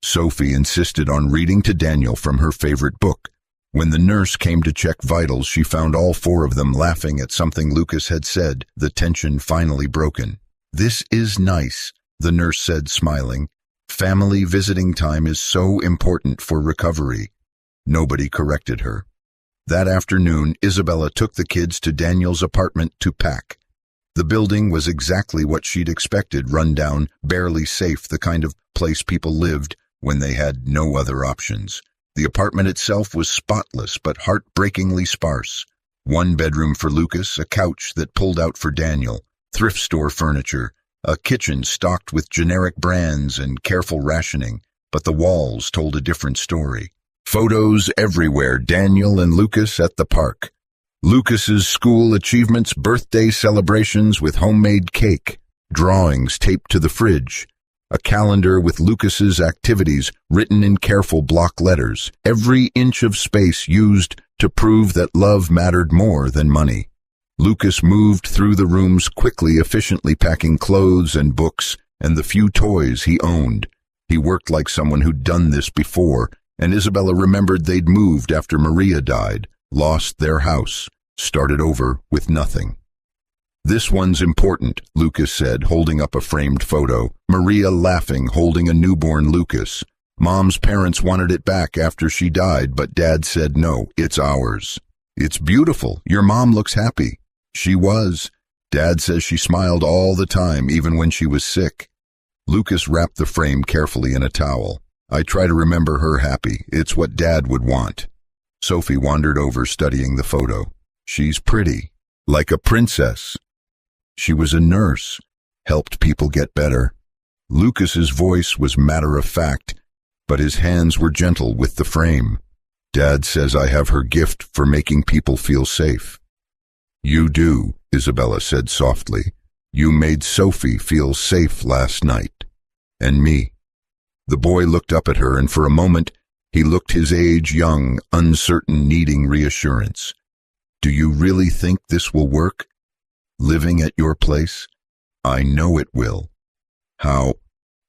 Sophie insisted on reading to Daniel from her favorite book. When the nurse came to check vitals, she found all four of them laughing at something Lucas had said, the tension finally broken. This is nice, the nurse said, smiling. Family visiting time is so important for recovery. Nobody corrected her. That afternoon, Isabella took the kids to Daniel's apartment to pack. The building was exactly what she'd expected, run-down, barely safe, the kind of place people lived when they had no other options. The apartment itself was spotless but heartbreakingly sparse. One bedroom for Lucas, a couch that pulled out for Daniel, thrift store furniture, a kitchen stocked with generic brands and careful rationing, but the walls told a different story. Photos everywhere, Daniel and Lucas at the park. Lucas's school achievements, birthday celebrations with homemade cake, drawings taped to the fridge, a calendar with Lucas's activities written in careful block letters, every inch of space used to prove that love mattered more than money. Lucas moved through the rooms quickly, efficiently packing clothes and books and the few toys he owned. He worked like someone who'd done this before, and Isabella remembered they'd moved after Maria died, lost their house, started over with nothing. This one's important, Lucas said, holding up a framed photo. Maria laughing, holding a newborn Lucas. Mom's parents wanted it back after she died, but Dad said no, it's ours. It's beautiful. Your mom looks happy. She was. Dad says she smiled all the time, even when she was sick. Lucas wrapped the frame carefully in a towel. I try to remember her happy. It's what Dad would want. Sophie wandered over, studying the photo. She's pretty, like a princess. She was a nurse, helped people get better. Lucas's voice was matter-of-fact, but his hands were gentle with the frame. Dad says I have her gift for making people feel safe. You do, Isabella said softly. You made Sophie feel safe last night. And me. The boy looked up at her, and for a moment he looked his age, young, uncertain, needing reassurance. Do you really think this will work? Living at your place? I know it will. How?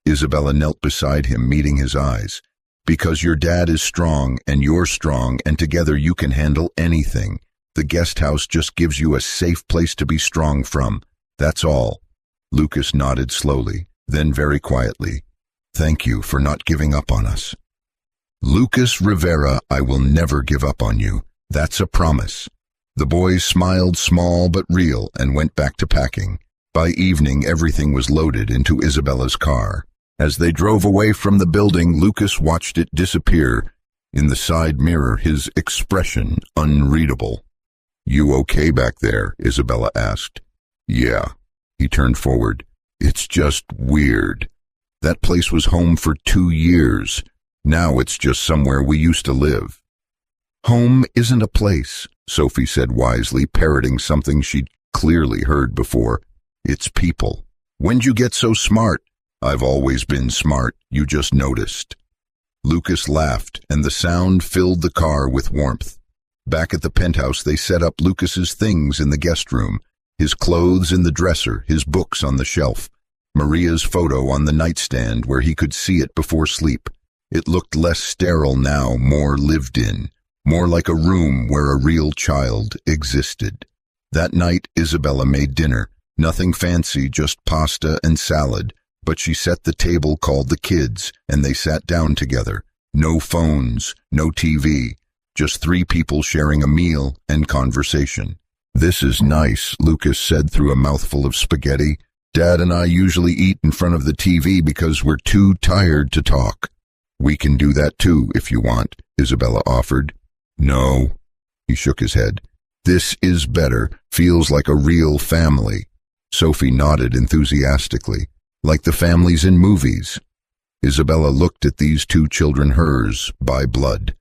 Isabella knelt beside him, meeting his eyes. Because your dad is strong, and you're strong, and together you can handle anything. The guest house just gives you a safe place to be strong from. That's all. Lucas nodded slowly, then very quietly. Thank you for not giving up on us. Lucas Rivera, I will never give up on you. That's a promise. The boys smiled, small but real, and went back to packing. By evening, everything was loaded into Isabella's car. As they drove away from the building, Lucas watched it disappear, In the side mirror, his expression unreadable. "You okay back there?" Isabella asked. "Yeah." He turned forward. "It's just weird. That place was home for 2 years. Now it's just somewhere we used to live." "Home isn't a place," Sophie said wisely, parroting something she'd clearly heard before. "It's people." "When'd you get so smart?" "I've always been smart. You just noticed." Lucas laughed, and the sound filled the car with warmth. Back at the penthouse, they set up Lucas's things in the guest room, his clothes in the dresser, his books on the shelf, Maria's photo on the nightstand where he could see it before sleep. It looked less sterile now, more lived in, more like a room where a real child existed. That night, Isabella made dinner. Nothing fancy, just pasta and salad, but she set the table called the kids, and they sat down together. No phones, no TV, just 3 people sharing a meal and conversation. "This is nice," Lucas said through a mouthful of spaghetti. "Dad and I usually eat in front of the TV because we're too tired to talk." "We can do that too, if you want," Isabella offered. "No." He shook his head. "This is better, feels like a real family." Sophie nodded enthusiastically. "Like the families in movies." Isabella looked at these 2 children, hers by blood,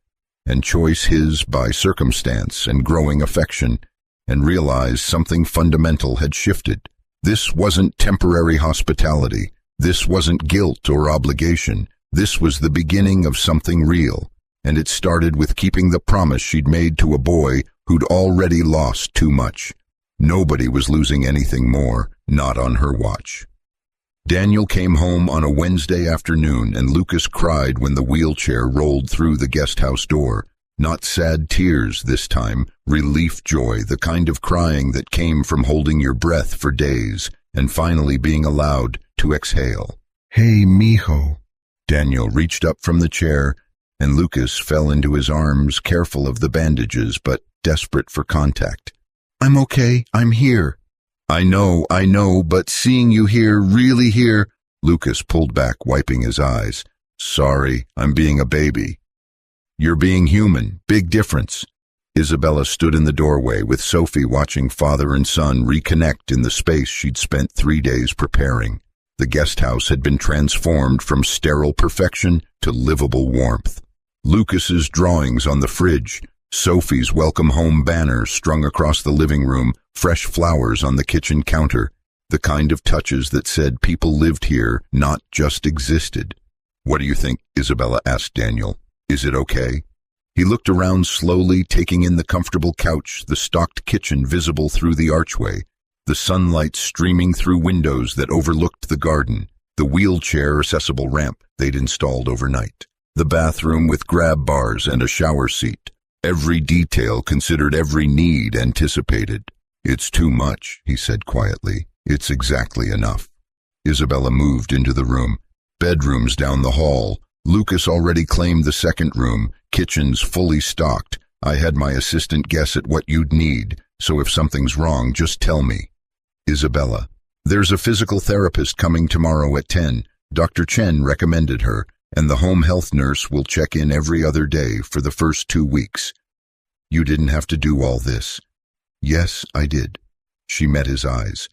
and Choice his by circumstance and growing affection, and realized something fundamental had shifted. This wasn't temporary hospitality. This wasn't guilt or obligation. This was the beginning of something real, and it started with keeping the promise she'd made to a boy who'd already lost too much. Nobody was losing anything more, not on her watch. Daniel came home on a Wednesday afternoon, and Lucas cried when the wheelchair rolled through the guest house door. Not sad tears this time, relief joy, the kind of crying that came from holding your breath for days and finally being allowed to exhale. "Hey, mijo." Daniel reached up from the chair, and Lucas fell into his arms, careful of the bandages but desperate for contact. "I'm okay, I'm here." I know, but seeing you here, really here." Lucas pulled back, wiping his eyes. "Sorry, I'm being a baby." "You're being human, big difference." Isabella stood in the doorway with Sophie watching father and son reconnect in the space she'd spent 3 days preparing. The guest house had been transformed from sterile perfection to livable warmth. Lucas's drawings on the fridge, Sophie's welcome home banner strung across the living room, fresh flowers on the kitchen counter, the kind of touches that said people lived here, not just existed. "What do you think?" Isabella asked Daniel. "Is it okay?" He looked around slowly, taking in the comfortable couch, the stocked kitchen visible through the archway, the sunlight streaming through windows that overlooked the garden, the wheelchair accessible ramp they'd installed overnight, the bathroom with grab bars and a shower seat. Every detail considered, every need anticipated. "It's too much," he said quietly. "It's exactly enough." Isabella moved into the room. Bedrooms down the hall. Lucas already claimed the second room. Kitchens fully stocked. "I had my assistant guess at what you'd need, so if something's wrong, just tell me." Isabella: "There's a physical therapist coming tomorrow at 10. Dr. Chen recommended her, and the home health nurse will check in every other day for the first 2 weeks. You didn't have to do all this." "Yes, I did." She met his eyes.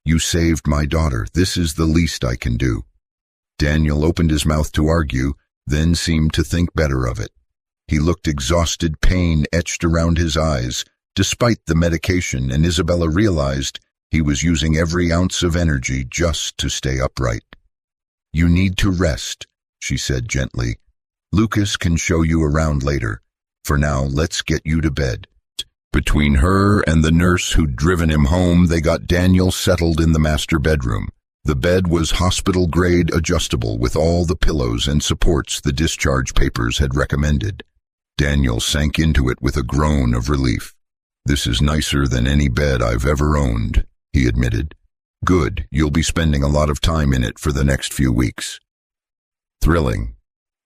"You saved my daughter. This is the least I can do." Daniel opened his mouth to argue, then seemed to think better of it. He looked exhausted, pain etched around his eyes, despite the medication, and Isabella realized he was using every ounce of energy just to stay upright. "You need to rest," she said gently. "Lucas can show you around later. For now, let's get you to bed." Between her and the nurse who'd driven him home, they got Daniel settled in the master bedroom. The bed was hospital-grade adjustable with all the pillows and supports the discharge papers had recommended. Daniel sank into it with a groan of relief. "This is nicer than any bed I've ever owned," he admitted. "Good, you'll be spending a lot of time in it for the next few weeks." Thrilling.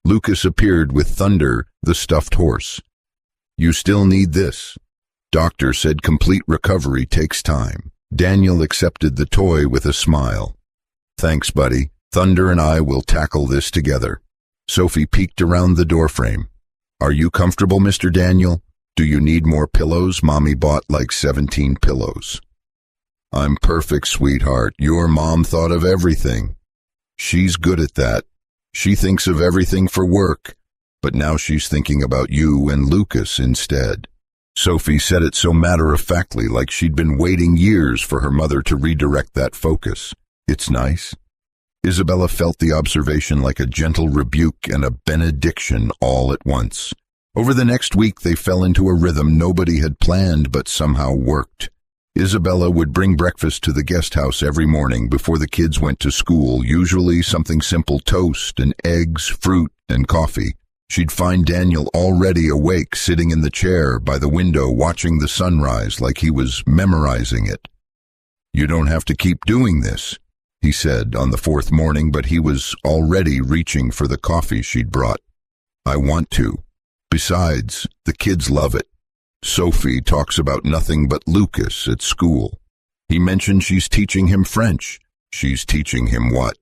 Lucas appeared with Thunder, the stuffed horse. "You still need this. Doctor said complete recovery takes time." Daniel accepted the toy with a smile. "Thanks, buddy. Thunder and I will tackle this together." Sophie peeked around the doorframe. Are you comfortable, Mr. Daniel? Do you need more pillows? Mommy bought like 17 pillows. I'm perfect, sweetheart. Your mom thought of everything. She's good at that. She thinks of everything for work, but now she's thinking about you and Lucas instead. Sophie said it so matter-of-factly, like she'd been waiting years for her mother to redirect that focus. It's nice. Isabella felt the observation like a gentle rebuke and a benediction all at once. Over the next week, they fell into a rhythm nobody had planned but somehow worked. Isabella would bring breakfast to the guest house every morning before the kids went to school, usually something simple: toast and eggs, fruit, and coffee. She'd find Daniel already awake, sitting in the chair by the window watching the sunrise like he was memorizing it. "You don't have to keep doing this," he said on the fourth morning, but he was already reaching for the coffee she'd brought. "I want to. Besides, the kids love it. Sophie talks about nothing but Lucas at school. He mentioned she's teaching him French. She's teaching him what?"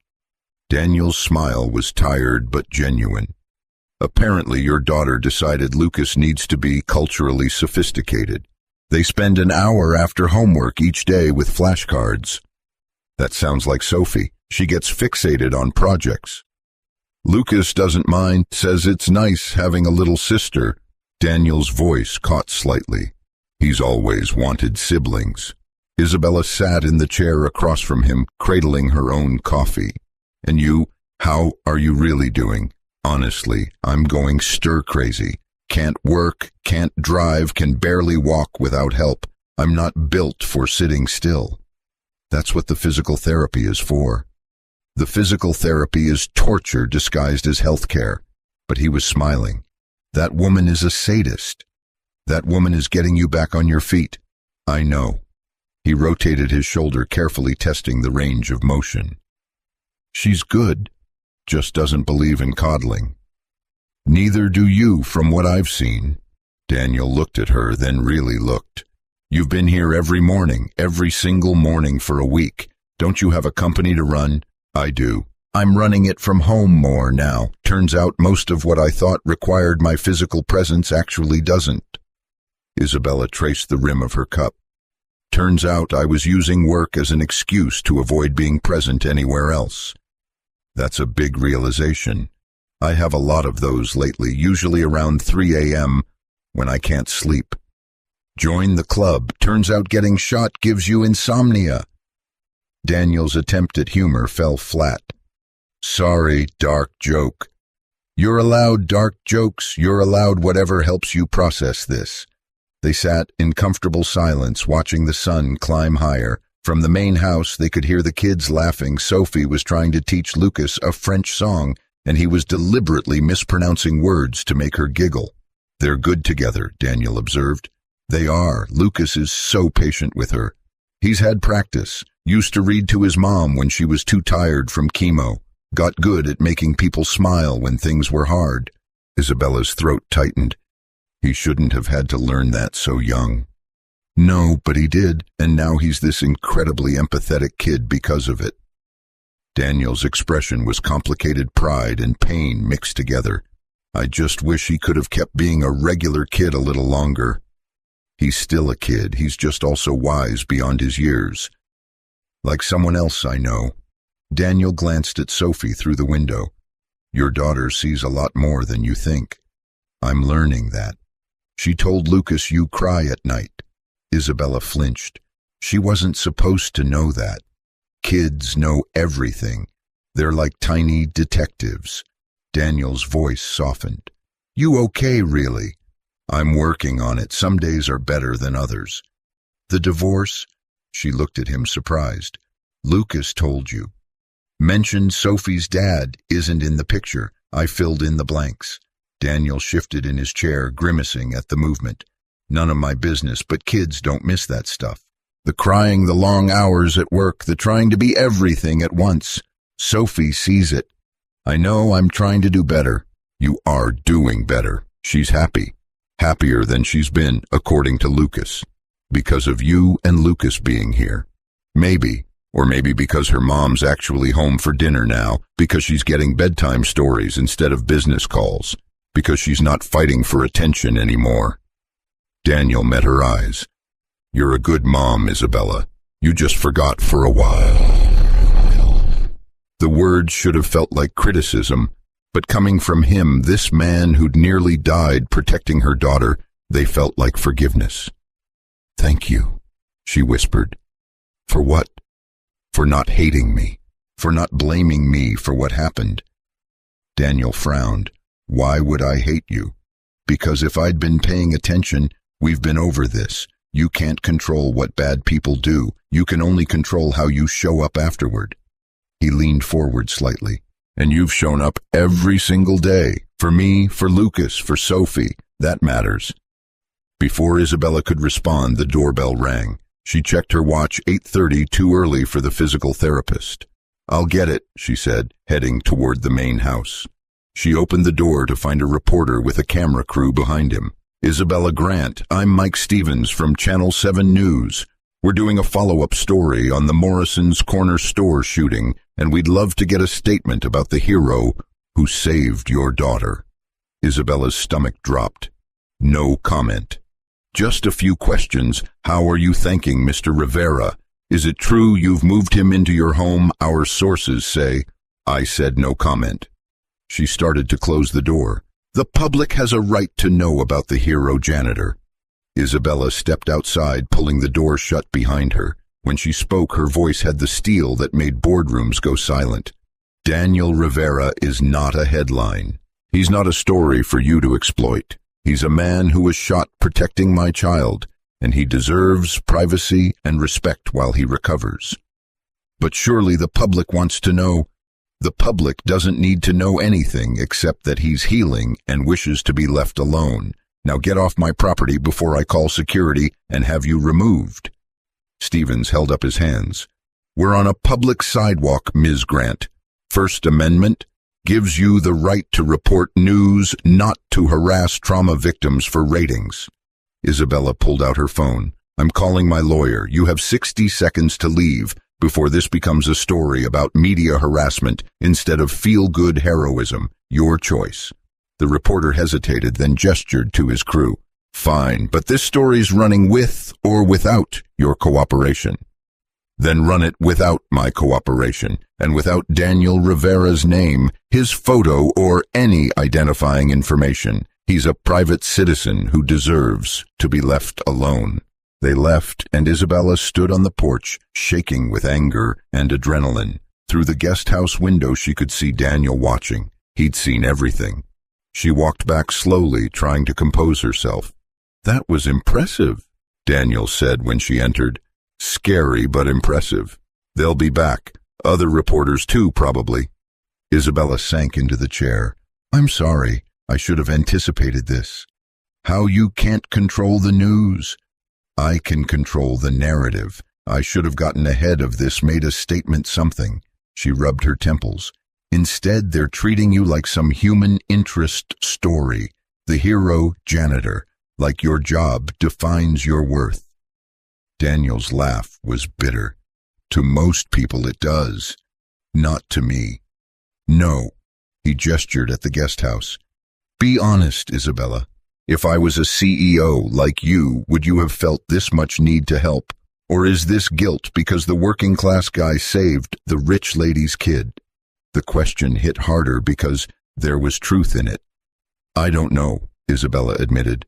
Daniel's smile was tired but genuine. "Apparently your daughter decided Lucas needs to be culturally sophisticated. They spend an hour after homework each day with flashcards." "That sounds like Sophie. She gets fixated on projects." "Lucas doesn't mind, says it's nice having a little sister." Daniel's voice caught slightly. He's always wanted siblings. Isabella sat in the chair across from him, cradling her own coffee. "And you, how are you really doing?" "Honestly, I'm going stir-crazy. Can't work, can't drive, can barely walk without help. I'm not built for sitting still." "That's what the physical therapy is for." "The physical therapy is torture disguised as health care." But he was smiling. "That woman is a sadist. That woman is getting you back on your feet." "I know." He rotated his shoulder, carefully testing the range of motion. "She's good, just doesn't believe in coddling." "Neither do you, from what I've seen." Daniel looked at her, then really looked. "You've been here every morning, every single morning for a week. Don't you have a company to run?" "I do. I'm running it from home more now. Turns out most of what I thought required my physical presence actually doesn't." Isabella traced the rim of her cup. "Turns out I was using work as an excuse to avoid being present anywhere else." "That's a big realization. I have a lot of those lately, usually around 3 a.m. when I can't sleep." "Join the club. Turns out getting shot gives you insomnia." Daniel's attempt at humor fell flat. "Sorry, dark joke." "You're allowed dark jokes. You're allowed whatever helps you process this." They sat in comfortable silence, watching the sun climb higher. From the main house, they could hear the kids laughing. Sophie was trying to teach Lucas a French song, and he was deliberately mispronouncing words to make her giggle. "They're good together," Daniel observed. "They are. Lucas is so patient with her. He's had practice. Used to read to his mom when she was too tired from chemo. Got good at making people smile when things were hard." Isabella's throat tightened. "He shouldn't have had to learn that so young." "No, but he did, and now he's this incredibly empathetic kid because of it." Daniel's expression was complicated pride and pain mixed together. "I just wish he could have kept being a regular kid a little longer." "He's still a kid. He's just also wise beyond his years. Like someone else I know." Daniel glanced at Sophie through the window. "Your daughter sees a lot more than you think." "I'm learning that. She told Lucas you cry at night." Isabella flinched. She wasn't supposed to know that. Kids know everything. They're like tiny detectives. Daniel's voice softened. "You okay, really?" "I'm working on it. Some days are better than others." "The divorce?" She looked at him surprised. "Lucas told you." "Mentioned Sophie's dad isn't in the picture." I filled in the blanks. Daniel shifted in his chair, grimacing at the movement. "None of my business, but kids don't miss that stuff. The crying, the long hours at work, the trying to be everything at once. Sophie sees it. I know I'm trying to do better." "You are doing better. She's happy. Happier than she's been, according to Lucas. Because of you and Lucas being here. Maybe. Or maybe because her mom's actually home for dinner now, because she's getting bedtime stories instead of business calls. because she's not fighting for attention anymore. Daniel met her eyes. You're a good mom, Isabella. You just forgot for a while. The words should have felt like criticism, but coming from him, this man who'd nearly died protecting her daughter, they felt like forgiveness. Thank you, she whispered. For what? For not hating me, for not blaming me for what happened. Daniel frowned. Why would I hate you? Because if I'd been paying attention, we've been over this. You can't control what bad people do. You can only control how you show up afterward. He leaned forward slightly. And you've shown up every single day. For me, for Lucas, for Sophie. That matters. Before Isabella could respond, the doorbell rang. She checked her watch, 8:30, too early for the physical therapist. I'll get it, she said, heading toward the main house. She opened the door to find a reporter with a camera crew behind him. Isabella Grant, I'm Mike Stevens from Channel 7 News. We're doing a follow-up story on the Morrison's Corner Store shooting, and we'd love to get a statement about the hero who saved your daughter. Isabella's stomach dropped. No comment. Just a few questions. How are you thanking Mr. Rivera? Is it true you've moved him into your home? Our sources say. I said no comment. She started to close the door. The public has a right to know about the hero janitor. Isabella stepped outside, pulling the door shut behind her. When she spoke, her voice had the steel that made boardrooms go silent. Daniel Rivera is not a headline. He's not a story for you to exploit. He's a man who was shot protecting my child, and he deserves privacy and respect while he recovers. But surely the public wants to know. The public doesn't need to know anything except that he's healing and wishes to be left alone. Now get off my property before I call security and have you removed. Stevens held up his hands. We're on a public sidewalk, Ms. Grant. First Amendment gives you the right to report news, not to harass trauma victims for ratings. Isabella pulled out her phone. I'm calling my lawyer. You have 60 seconds to leave before this becomes a story about media harassment instead of feel-good heroism. Your choice. The reporter hesitated, then gestured to his crew. Fine, but this story's running with or without your cooperation. Then run it without my cooperation, and without Daniel Rivera's name, his photo, or any identifying information. He's a private citizen who deserves to be left alone. They left, and Isabella stood on the porch, shaking with anger and adrenaline. Through the guest house window she could see Daniel watching. He'd seen everything. She walked back slowly, trying to compose herself. That was impressive, Daniel said when she entered. Scary but impressive. They'll be back. Other reporters too, probably. Isabella sank into the chair. I'm sorry. I should have anticipated this. How you can't control the news. I can control the narrative. I should have gotten ahead of this, made a statement, something. She rubbed her temples. Instead, they're treating you like some human interest story. The hero janitor, like your job defines your worth. Daniel's laugh was bitter. To most people it does. Not to me. No. He gestured at the guest house. Be honest, Isabella. If I was a CEO like you, would you have felt this much need to help? Or is this guilt because the working class guy saved the rich lady's kid? The question hit harder because there was truth in it. I don't know, Isabella admitted.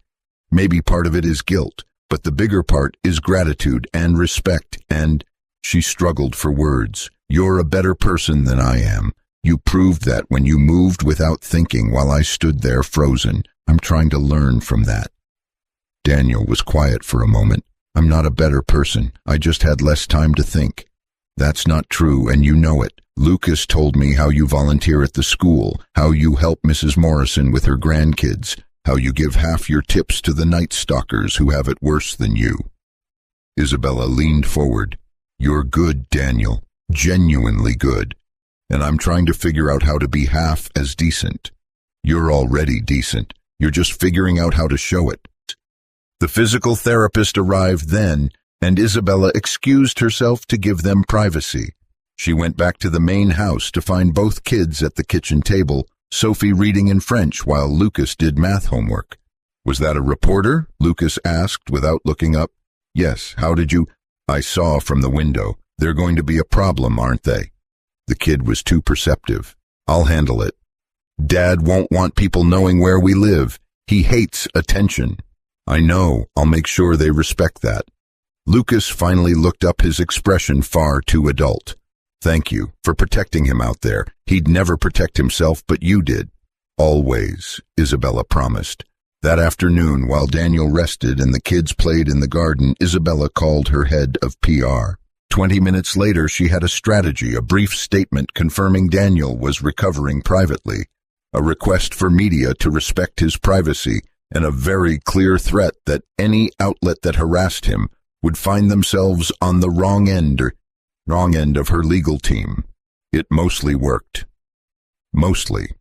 Maybe part of it is guilt, but the bigger part is gratitude and respect, and she struggled for words. You're a better person than I am. You proved that when you moved without thinking while I stood there frozen. I'm trying to learn from that. Daniel was quiet for a moment. I'm not a better person. I just had less time to think. That's not true, and you know it. Lucas told me how you volunteer at the school, how you help Mrs. Morrison with her grandkids, how you give half your tips to the night stalkers who have it worse than you. Isabella leaned forward. You're good, Daniel. Genuinely good. And I'm trying to figure out how to be half as decent. You're already decent. You're just figuring out how to show it. The physical therapist arrived then, and Isabella excused herself to give them privacy. She went back to the main house to find both kids at the kitchen table, Sophie reading in French while Lucas did math homework. Was that a reporter? Lucas asked without looking up. Yes, how did you? I saw from the window. They're going to be a problem, aren't they? The kid was too perceptive. I'll handle it. Dad won't want people knowing where we live. He hates attention. I know. I'll make sure they respect that. Lucas finally looked up, his expression far too adult. Thank you for protecting him out there. He'd never protect himself, but you did. Always, Isabella promised. That afternoon, while Daniel rested and the kids played in the garden, Isabella called her head of PR. 20 minutes later, she had a strategy, a brief statement confirming Daniel was recovering privately, a request for media to respect his privacy, and a very clear threat that any outlet that harassed him would find themselves on the wrong end of her legal team. It mostly worked. Mostly.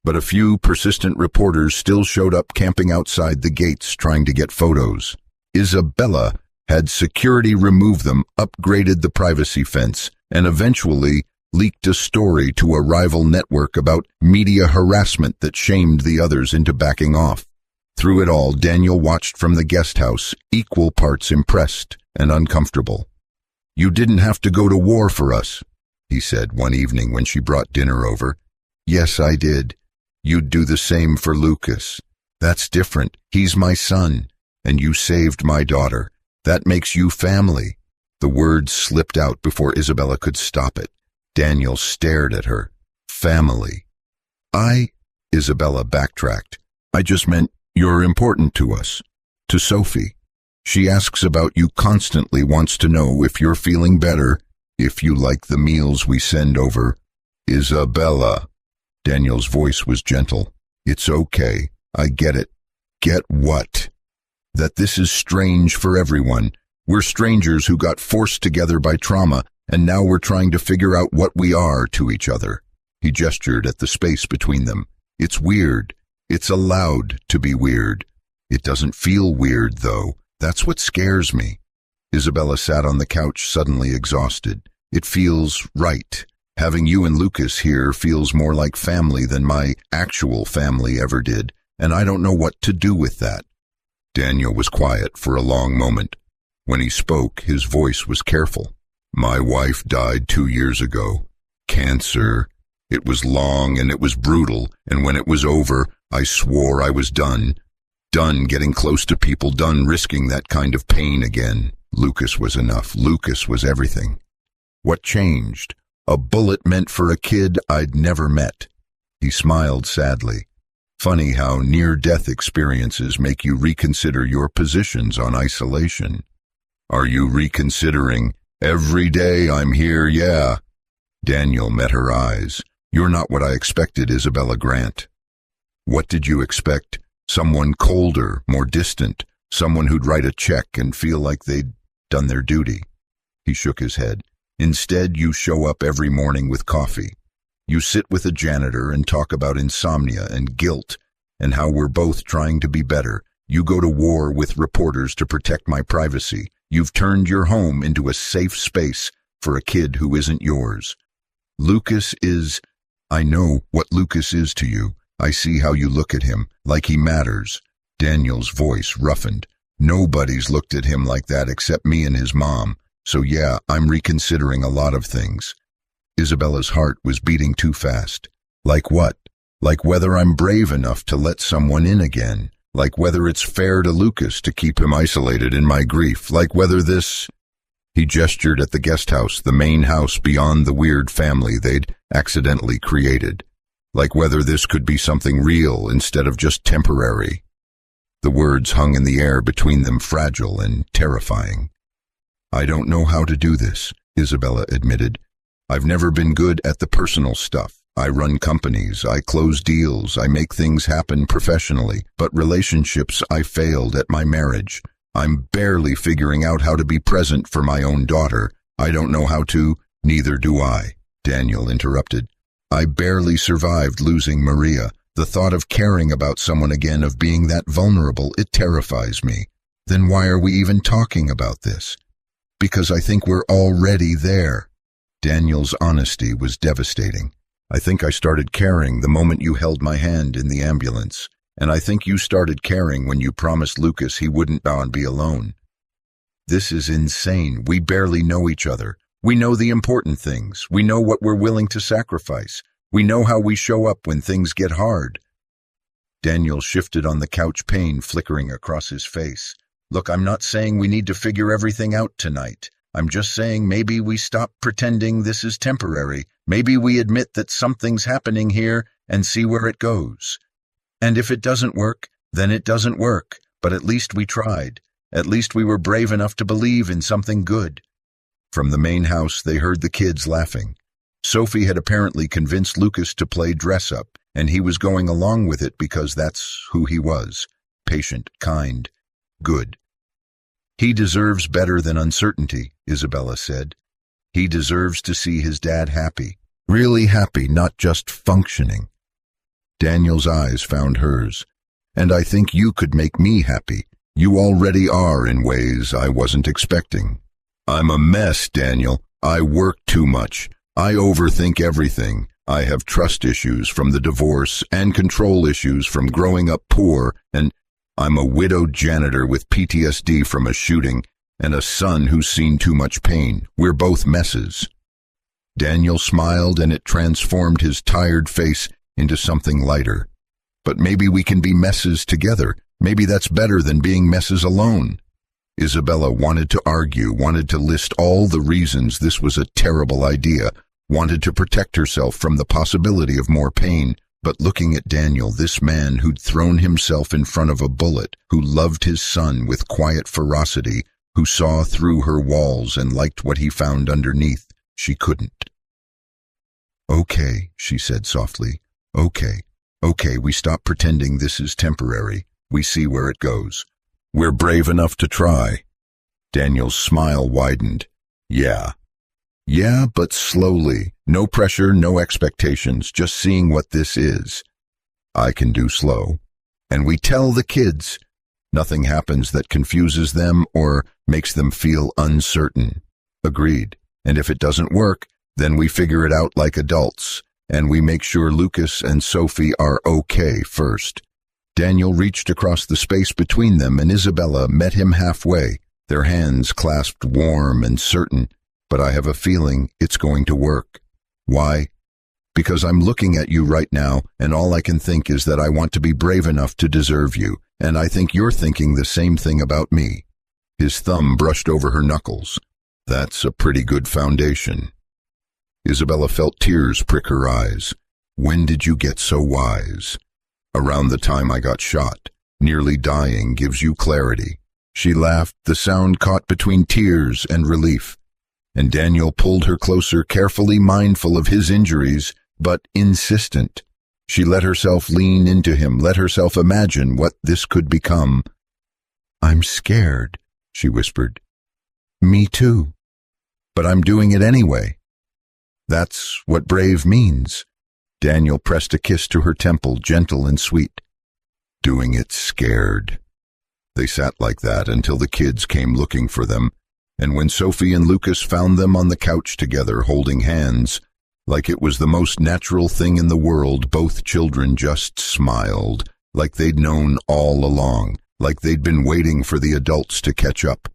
But a few persistent reporters still showed up, camping outside the gates trying to get photos. Isabella had security remove them, upgraded the privacy fence, and eventually leaked a story to a rival network about media harassment that shamed the others into backing off. Through it all, Daniel watched from the guest house, equal parts impressed and uncomfortable. You didn't have to go to war for us, he said one evening when she brought dinner over. Yes, I did. You'd do the same for Lucas. That's different. He's my son, and you saved my daughter. That makes you family. The words slipped out before Isabella could stop it. Daniel stared at her. Family. Isabella backtracked. I just meant you're important to us. To Sophie. She asks about you constantly, wants to know if you're feeling better, if you like the meals we send over. Isabella. Daniel's voice was gentle. It's okay. I get it. Get what? That this is strange for everyone. We're strangers who got forced together by trauma, and now we're trying to figure out what we are to each other. He gestured at the space between them. It's weird. It's allowed to be weird. It doesn't feel weird, though. That's what scares me. Isabella sat on the couch, suddenly exhausted. It feels right. Having you and Lucas here feels more like family than my actual family ever did, and I don't know what to do with that. Daniel was quiet for a long moment. When he spoke, his voice was careful. My wife died 2 years ago. Cancer. It was long and it was brutal, and when it was over, I swore I was done. Done getting close to people, done risking that kind of pain again. Lucas was enough. Lucas was everything. What changed? A bullet meant for a kid I'd never met. He smiled sadly. Funny how near-death experiences make you reconsider your positions on isolation. Are you reconsidering? Every day I'm here, yeah. Daniel met her eyes. You're not what I expected, Isabella Grant. What did you expect? Someone colder, more distant, someone who'd write a check and feel like they'd done their duty. He shook his head. Instead, you show up every morning with coffee. You sit with a janitor and talk about insomnia and guilt and how we're both trying to be better. You go to war with reporters to protect my privacy. You've turned your home into a safe space for a kid who isn't yours. Lucas is... I know what Lucas is to you. I see how you look at him, like he matters. Daniel's voice roughened. Nobody's looked at him like that except me and his mom. So yeah, I'm reconsidering a lot of things. Isabella's heart was beating too fast. Like what? Like whether I'm brave enough to let someone in again. Like whether it's fair to Lucas to keep him isolated in my grief. Like whether this... He gestured at the guest house, the main house beyond the weird family they'd accidentally created. Like whether this could be something real instead of just temporary. The words hung in the air between them, fragile and terrifying. I don't know how to do this, Isabella admitted. I've never been good at the personal stuff. I run companies, I close deals, I make things happen professionally, but relationships I failed at my marriage. I'm barely figuring out how to be present for my own daughter. I don't know how to, neither do I. Daniel interrupted. I barely survived losing Maria. The thought of caring about someone again, of being that vulnerable, it terrifies me. Then why are we even talking about this? Because I think we're already there. Daniel's honesty was devastating. I think I started caring the moment you held my hand in the ambulance, and I think you started caring when you promised Lucas he wouldn't be alone. This is insane. We barely know each other. We know the important things. We know what we're willing to sacrifice. We know how we show up when things get hard. Daniel shifted on the couch, pain flickering across his face. Look, I'm not saying we need to figure everything out tonight. I'm just saying maybe we stop pretending this is temporary. Maybe we admit that something's happening here and see where it goes. And if it doesn't work, then it doesn't work. But at least we tried. At least we were brave enough to believe in something good. From the main house, they heard the kids laughing. Sophie had apparently convinced Lucas to play dress-up, and he was going along with it because that's who he was. Patient, kind, good. He deserves better than uncertainty, Isabella said. He deserves to see his dad happy. Really happy, not just functioning. Daniel's eyes found hers. And I think you could make me happy. You already are in ways I wasn't expecting. I'm a mess, Daniel. I work too much. I overthink everything. I have trust issues from the divorce and control issues from growing up poor, and I'm a widowed janitor with PTSD from a shooting and a son who's seen too much pain. We're both messes. Daniel smiled, and it transformed his tired face into something lighter. But maybe we can be messes together. Maybe that's better than being messes alone. Isabella wanted to argue, wanted to list all the reasons this was a terrible idea, wanted to protect herself from the possibility of more pain. But looking at Daniel, this man who'd thrown himself in front of a bullet, who loved his son with quiet ferocity, who saw through her walls and liked what he found underneath, she couldn't. Okay, she said softly. Okay, we stop pretending this is temporary. We see where it goes. We're brave enough to try. Daniel's smile widened. Yeah, but slowly. No pressure, no expectations, just seeing what this is. I can do slow. And we tell the kids. Nothing happens that confuses them or makes them feel uncertain. Agreed. And if it doesn't work, then we figure it out like adults, and we make sure Lucas and Sophie are okay first. Daniel reached across the space between them, and Isabella met him halfway, their hands clasped warm and certain. But I have a feeling it's going to work. Why? Because I'm looking at you right now, and all I can think is that I want to be brave enough to deserve you, and I think you're thinking the same thing about me. His thumb brushed over her knuckles. That's a pretty good foundation. Isabella felt tears prick her eyes. When did you get so wise? Around the time I got shot. Nearly dying gives you clarity. She laughed, the sound caught between tears and relief. And Daniel pulled her closer, carefully mindful of his injuries, but insistent. She let herself lean into him, let herself imagine what this could become. I'm scared, she whispered. Me too. But I'm doing it anyway. That's what brave means. Daniel pressed a kiss to her temple, gentle and sweet. Doing it scared. They sat like that until the kids came looking for them, and when Sophie and Lucas found them on the couch together, holding hands, like it was the most natural thing in the world, both children just smiled, like they'd known all along, like they'd been waiting for the adults to catch up.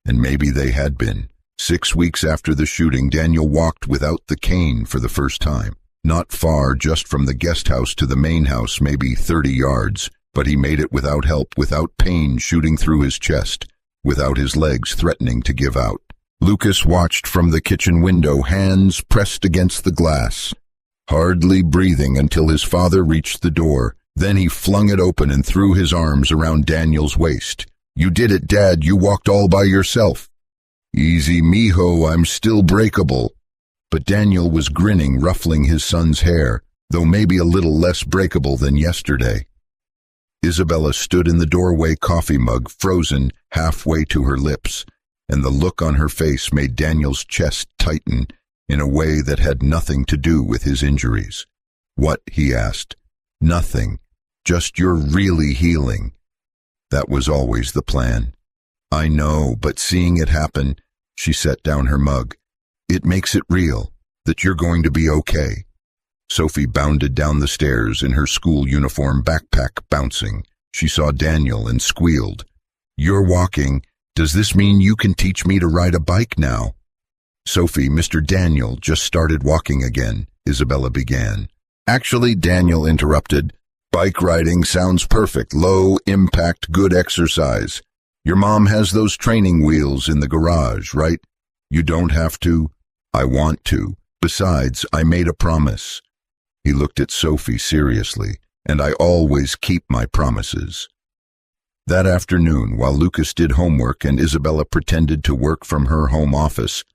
And maybe they had been. 6 weeks after the shooting, Daniel walked without the cane for the first time. Not far, just from the guest house to the main house, maybe 30 yards, but he made it without help, without pain shooting through his chest, without his legs threatening to give out. Lucas watched from the kitchen window, hands pressed against the glass, hardly breathing until his father reached the door. Then he flung it open and threw his arms around Daniel's waist. You did it, Dad. You walked all by yourself. Easy, mijo, I'm still breakable. But Daniel was grinning, ruffling his son's hair, though maybe a little less breakable than yesterday. Isabella stood in the doorway, coffee mug frozen halfway to her lips, and the look on her face made Daniel's chest tighten in a way that had nothing to do with his injuries. What? He asked. Nothing. Just you're really healing. That was always the plan. I know, but seeing it happen, she set down her mug. It makes it real, that you're going to be okay. Sophie bounded down the stairs in her school uniform, backpack bouncing. She saw Daniel and squealed. "You're walking. Does this mean you can teach me to ride a bike now?" "Sophie, Mr. Daniel just started walking again," Isabella began. "Actually," Daniel interrupted, "bike riding sounds perfect. Low impact, good exercise. Your mom has those training wheels in the garage, right? You don't have to." "I want to. Besides, I made a promise." He looked at Sophie seriously. "And I always keep my promises." That afternoon, while Lucas did homework and Isabella pretended to work from her home office,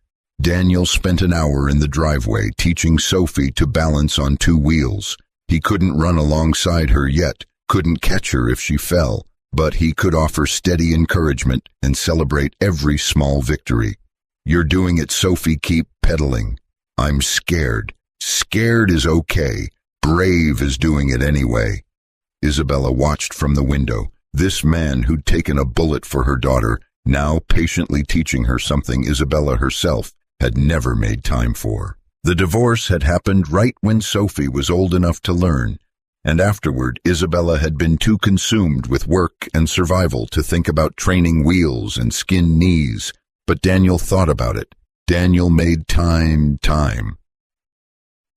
Daniel spent an hour in the driveway teaching Sophie to balance on two wheels. He couldn't run alongside her yet, couldn't catch her if she fell, but he could offer steady encouragement and celebrate every small victory. "You're doing it, Sophie. Keep pedaling." "I'm scared." "Scared is okay. Brave is doing it anyway." Isabella watched from the window. This man who'd taken a bullet for her daughter, now patiently teaching her something Isabella herself had never made time for. The divorce had happened right when Sophie was old enough to learn, and afterward Isabella had been too consumed with work and survival to think about training wheels and skinned knees. But Daniel thought about it. Daniel made time.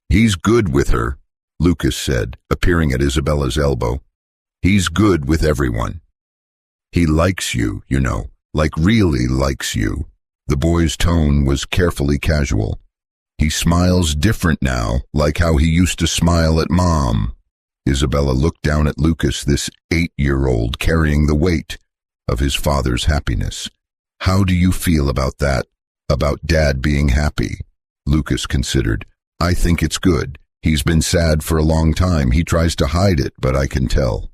"He's good with her," Lucas said, appearing at Isabella's elbow. "He's good with everyone. He likes you, you know, like really likes you." The boy's tone was carefully casual. "He smiles different now, like how he used to smile at Mom." Isabella looked down at Lucas, this 8-year-old carrying the weight of his father's happiness. "How do you feel about that? About Dad being happy?" Lucas considered. "I think it's good. He's been sad for a long time. He tries to hide it, but I can tell."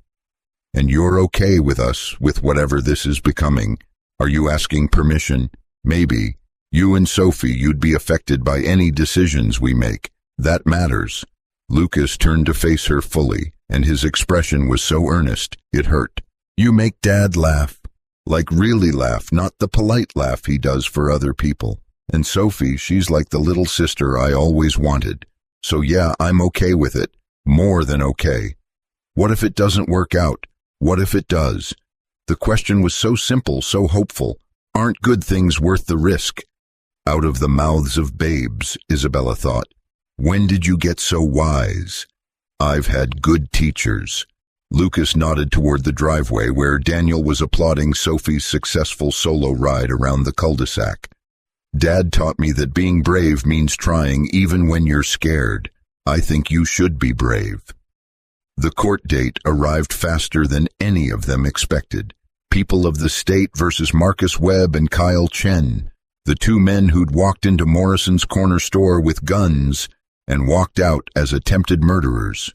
"And you're okay with us, with whatever this is becoming? Are you asking permission?" "Maybe. You and Sophie, you'd be affected by any decisions we make. That matters." Lucas turned to face her fully, and his expression was so earnest, it hurt. "You make Dad laugh. Like really laugh, not the polite laugh he does for other people. And Sophie, she's like the little sister I always wanted. So yeah, I'm okay with it. More than okay. What if it doesn't work out? What if it does?" The question was so simple, so hopeful. Aren't good things worth the risk? Out of the mouths of babes, Isabella thought. When did you get so wise? "I've had good teachers." Lucas nodded toward the driveway where Daniel was applauding Sophie's successful solo ride around the cul-de-sac. "Dad taught me that being brave means trying even when you're scared. I think you should be brave." The court date arrived faster than any of them expected. People of the state versus Marcus Webb and Kyle Chen, the two men who'd walked into Morrison's corner store with guns and walked out as attempted murderers.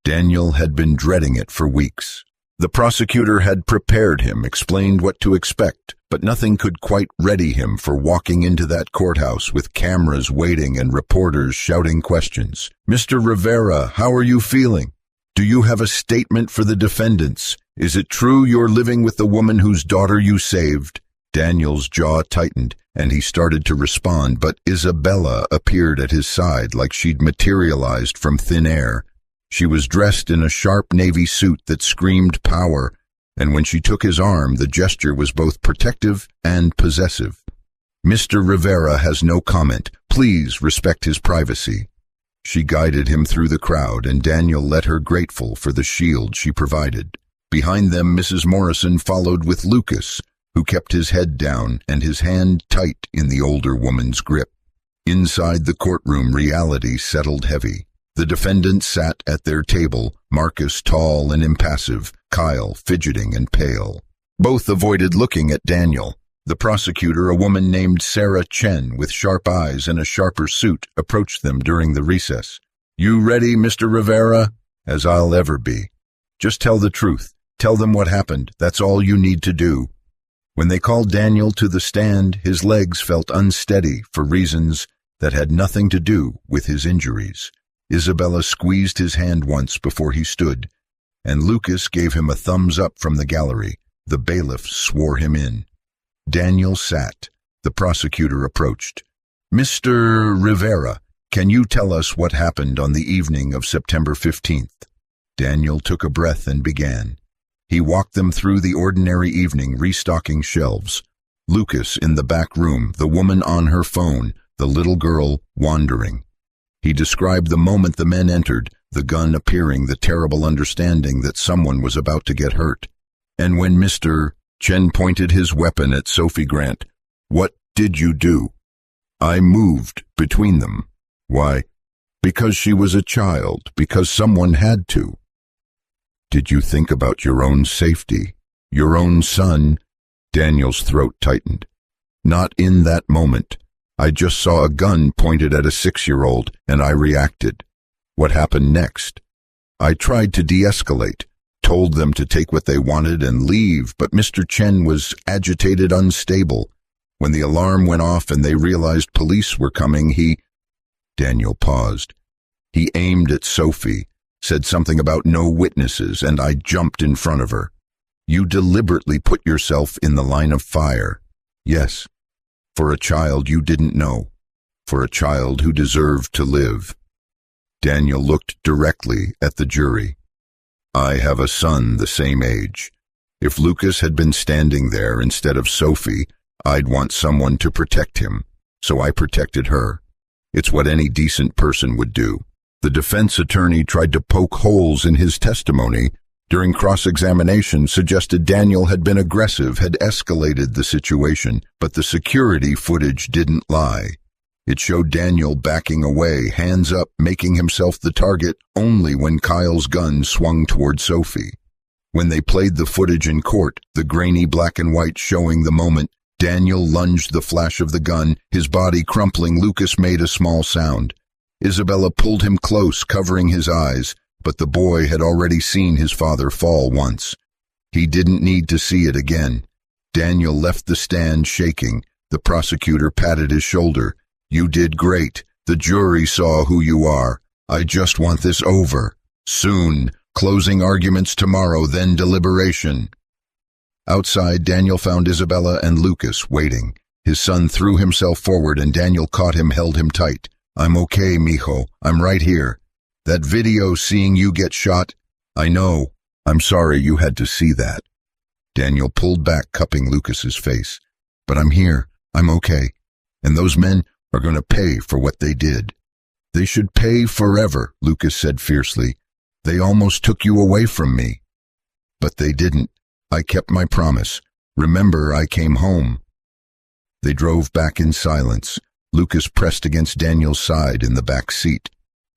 Daniel had been dreading it for weeks. The prosecutor had prepared him, explained what to expect, but nothing could quite ready him for walking into that courthouse with cameras waiting and reporters shouting questions. "Mr. Rivera, how are you feeling? Do you have a statement for the defendants? Is it true you're living with the woman whose daughter you saved?" Daniel's jaw tightened, and he started to respond, but Isabella appeared at his side like she'd materialized from thin air. She was dressed in a sharp navy suit that screamed power, and when she took his arm, the gesture was both protective and possessive. "Mr. Rivera has no comment. Please respect his privacy." She guided him through the crowd, and Daniel let her grateful for the shield she provided. Behind them, Mrs. Morrison followed with Lucas, who kept his head down and his hand tight in the older woman's grip. Inside the courtroom, reality settled heavy. The defendants sat at their table, Marcus tall and impassive, Kyle fidgeting and pale. Both avoided looking at Daniel. The prosecutor, a woman named Sarah Chen with sharp eyes and a sharper suit, approached them during the recess. "You ready, Mr. Rivera?" "As I'll ever be." "Just tell the truth. Tell them what happened. That's all you need to do." When they called Daniel to the stand, his legs felt unsteady for reasons that had nothing to do with his injuries. Isabella squeezed his hand once before he stood, and Lucas gave him a thumbs up from the gallery. The bailiff swore him in. Daniel sat. The prosecutor approached. "Mr. Rivera, Can you tell us what happened on the evening of September 15th? Daniel took a breath and began. He walked them through the ordinary evening, restocking shelves. Lucas in the back room, the woman on her phone, the little girl wandering. He described the moment the men entered, the gun appearing, the terrible understanding that someone was about to get hurt. And when Mr. Chen pointed his weapon at Sophie Grant, "What did you do?" "I moved between them." "Why?" "Because she was a child, because someone had to." "Did you think about your own safety, your own son?" Daniel's throat tightened. "Not in that moment. I just saw a gun pointed at a 6-year-old, and I reacted." "What happened next?" "I tried to de-escalate, told them to take what they wanted and leave, but Mr. Chen was agitated, unstable. When the alarm went off and they realized police were coming, Daniel paused. "He aimed at Sophie, said something about no witnesses, and I jumped in front of her." "You deliberately put yourself in the line of fire." "Yes. For a child you didn't know. For a child who deserved to live." Daniel looked directly at the jury. "I have a son the same age. If Lucas had been standing there instead of Sophie, I'd want someone to protect him, so I protected her. It's what any decent person would do." The defense attorney tried to poke holes in his testimony. During cross-examination, suggested Daniel had been aggressive, had escalated the situation, but the security footage didn't lie. It showed Daniel backing away, hands up, making himself the target only when Kyle's gun swung toward Sophie. When they played the footage in court, the grainy black and white showing the moment, Daniel lunged the flash of the gun, his body crumpling. Lucas made a small sound. Isabella pulled him close, covering his eyes, but the boy had already seen his father fall once. He didn't need to see it again. Daniel left the stand shaking. The prosecutor patted his shoulder. "You did great. The jury saw who you are. I just want this over. Soon. Closing arguments tomorrow, then deliberation." Outside, Daniel found Isabella and Lucas waiting. His son threw himself forward and Daniel caught him, held him tight. "I'm okay, mijo. I'm right here. That video seeing you get shot, I know. I'm sorry you had to see that." Daniel pulled back, cupping Lucas's face. "But I'm here. I'm okay. And those men are going to pay for what they did." "They should pay forever," Lucas said fiercely. "They almost took you away from me." "But they didn't. I kept my promise. Remember, I came home." They drove back in silence. Lucas pressed against Daniel's side in the back seat,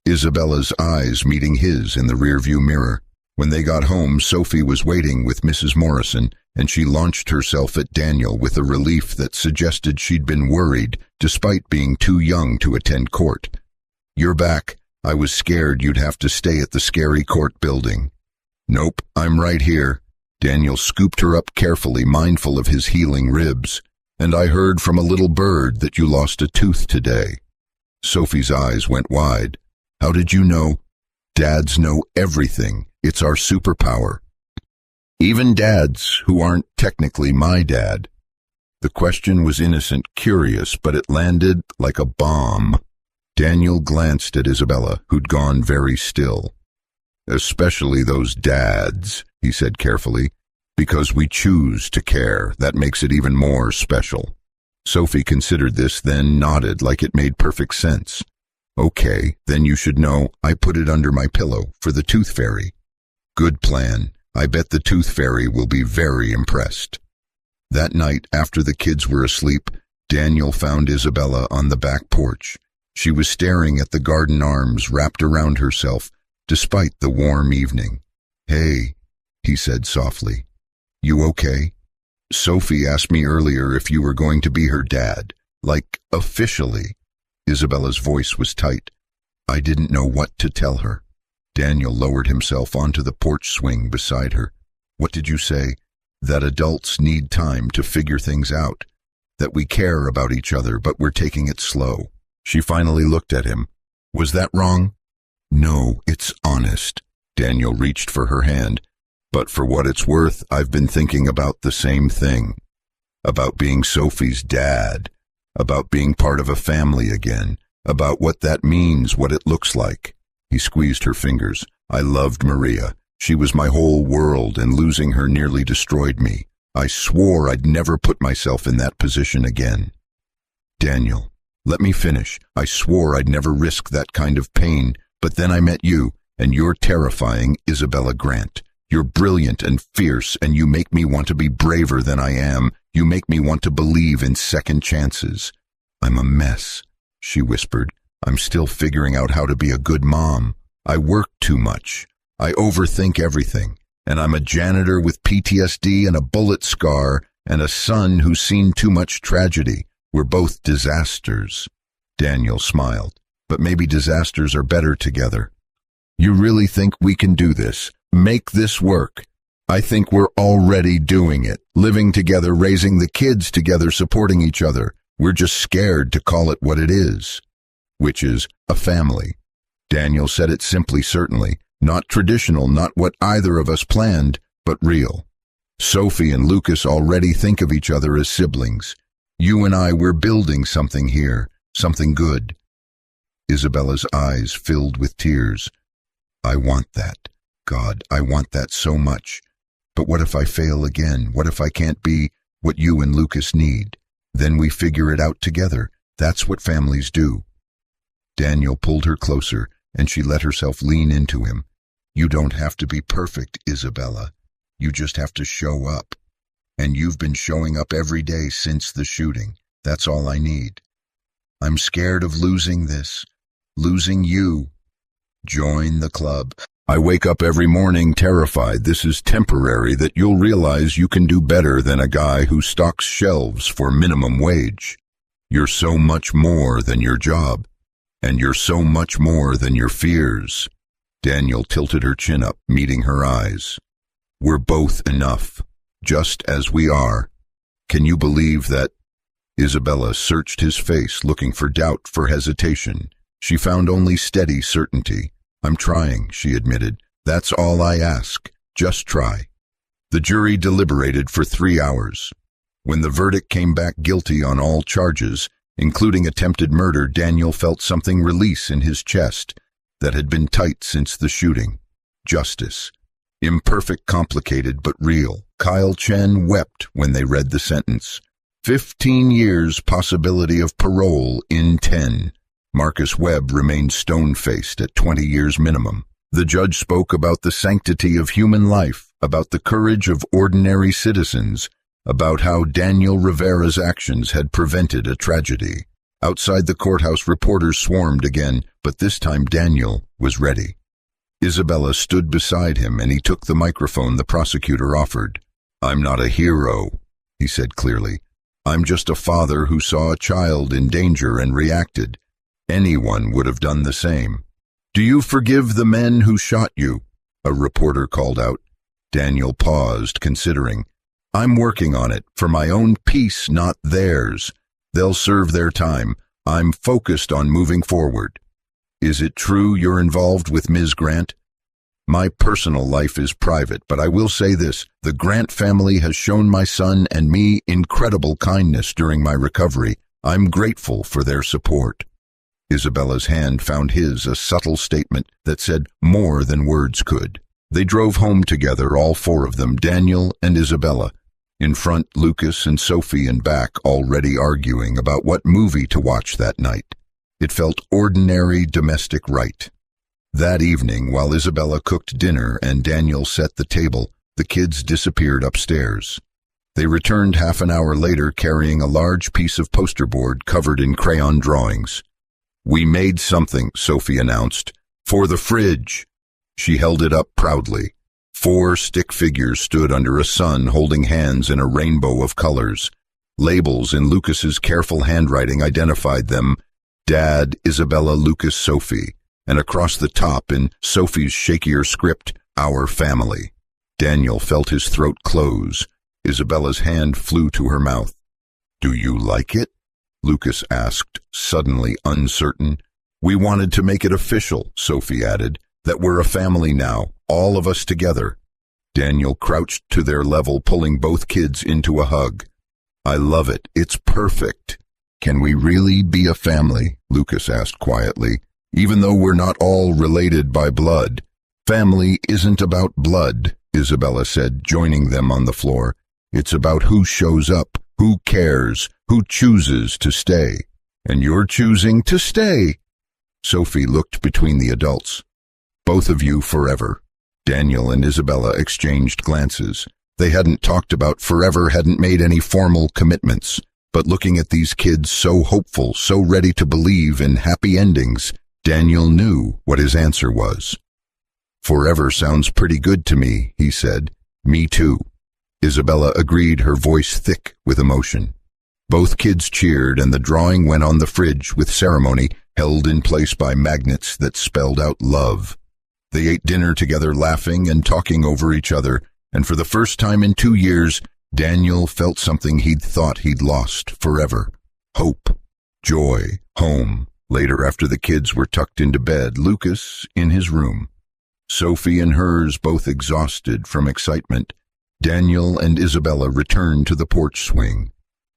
Isabella's eyes meeting his in the rearview mirror. When they got home, Sophie was waiting with Mrs. Morrison, and she launched herself at Daniel with a relief that suggested she'd been worried, despite being too young to attend court. "You're back. I was scared you'd have to stay at the scary court building." "Nope, I'm right here." Daniel scooped her up carefully, mindful of his healing ribs. "And I heard from a little bird that you lost a tooth today." Sophie's eyes went wide. "How did you know?" "Dads know everything. It's our superpower. Even dads who aren't technically my dad." The question was innocent, curious, but it landed like a bomb. Daniel glanced at Isabella, who'd gone very still. "Especially those dads," he said carefully. "Because we choose to care. That makes it even more special." Sophie considered this, then nodded like it made perfect sense. "Okay, then you should know I put it under my pillow for the tooth fairy." "Good plan. I bet the tooth fairy will be very impressed." That night, after the kids were asleep, Daniel found Isabella on the back porch. She was staring at the garden arms wrapped around herself, despite the warm evening. "Hey," he said softly. "You okay? Sophie asked me earlier if you were going to be her dad, like officially." Isabella's voice was tight. I didn't know what to tell her. Daniel lowered himself onto the porch swing beside her. "What did you say?" "That adults need time to figure things out. That we care about each other, but we're taking it slow." She finally looked at him. "Was that wrong?" "No, it's honest." Daniel reached for her hand. "But for what it's worth, I've been thinking about the same thing. About being Sophie's dad. About being part of a family again. about what that means, what it looks like. He squeezed her fingers. I loved Maria. She was my whole world, and losing her nearly destroyed me. I swore I'd never put myself in that position again. Daniel, let me finish. I swore I'd never risk that kind of pain, but then I met you, and you're terrifying, Isabella Grant. You're brilliant and fierce, and you make me want to be braver than I am. You make me want to believe in second chances. I'm a mess, she whispered. I'm still figuring out how to be a good mom. I work too much. I overthink everything, and I'm a janitor with PTSD and a bullet scar and a son who's seen too much tragedy. We're both disasters. Daniel smiled. But maybe disasters are better together. You really think we can do this? Make this work? I think we're already doing it. Living together, raising the kids together, supporting each other. We're just scared to call it what it is, which is a family. Daniel said it simply, certainly. Not traditional, not what either of us planned, but real. Sophie and Lucas already think of each other as siblings. You and I, we're building something here, something good. Isabella's eyes filled with tears. I want that. God, I want that so much. But what if I fail again? What if I can't be what you and Lucas need? Then we figure it out together. That's what families do. Daniel pulled her closer, and she let herself lean into him. You don't have to be perfect, Isabella. You just have to show up. And you've been showing up every day since the shooting. That's all I need. I'm scared of losing this. Losing you. Join the club. I wake up every morning terrified this is temporary, that you'll realize you can do better than a guy who stocks shelves for minimum wage. You're so much more than your job. And you're so much more than your fears. Daniel tilted her chin up, meeting her eyes. We're both enough, just as we are. Can you believe that? Isabella searched his face, looking for doubt, for hesitation. She found only steady certainty. I'm trying, she admitted. That's all I ask. Just try. The jury deliberated for 3 hours. When the verdict came back guilty on all charges, including attempted murder, Daniel felt something release in his chest that had been tight since the shooting. Justice. Imperfect, complicated, but real. Kyle Chen wept when they read the sentence. 15 years possibility of parole in 10. Marcus Webb remained stone-faced at 20 years minimum. The judge spoke about the sanctity of human life, about the courage of ordinary citizens, about how Daniel Rivera's actions had prevented a tragedy. Outside the courthouse, reporters swarmed again, but this time Daniel was ready. Isabella stood beside him, and he took the microphone the prosecutor offered. I'm not a hero, he said clearly. I'm just a father who saw a child in danger and reacted. Anyone would have done the same. Do you forgive the men who shot you? A reporter called out. Daniel paused, considering. I'm working on it, for my own peace, not theirs. They'll serve their time. I'm focused on moving forward. Is it true you're involved with Ms. Grant? My personal life is private, but I will say this. The Grant family has shown my son and me incredible kindness during my recovery. I'm grateful for their support. Isabella's hand found his, a subtle statement that said more than words could. They drove home together, all 4 of them, Daniel and Isabella. In front, Lucas and Sophie, and back, already arguing about what movie to watch that night. It felt ordinary domestic right. That evening, while Isabella cooked dinner and Daniel set the table, the kids disappeared upstairs. They returned half an hour later carrying a large piece of poster board covered in crayon drawings. We made something, Sophie announced, for the fridge. She held it up proudly. 4 stick figures stood under a sun holding hands in a rainbow of colors. Labels in Lucas's careful handwriting identified them. Dad, Isabella, Lucas, Sophie. And across the top, in Sophie's shakier script, our family. Daniel felt his throat close. Isabella's hand flew to her mouth. Do you like it? Lucas asked, suddenly uncertain. We wanted to make it official, Sophie added, that we're a family now, all of us together. Daniel crouched to their level, pulling both kids into a hug. I love it. It's perfect. Can we really be a family? Lucas asked quietly. Even though we're not all related by blood. Family isn't about blood, Isabella said, joining them on the floor. It's about who shows up, who cares, who chooses to stay. And you're choosing to stay. Sophie looked between the adults. Both of you forever. Daniel and Isabella exchanged glances. They hadn't talked about forever, hadn't made any formal commitments. But looking at these kids so hopeful, so ready to believe in happy endings, Daniel knew what his answer was. Forever sounds pretty good to me, he said. Me too. Isabella agreed, her voice thick with emotion. Both kids cheered, and the drawing went on the fridge with ceremony, held in place by magnets that spelled out love. They ate dinner together, laughing and talking over each other, and for the first time in 2 years, Daniel felt something he'd thought he'd lost forever. Hope, joy, home. Later, after the kids were tucked into bed, Lucas in his room. Sophie and hers both exhausted from excitement. Daniel and Isabella returned to the porch swing.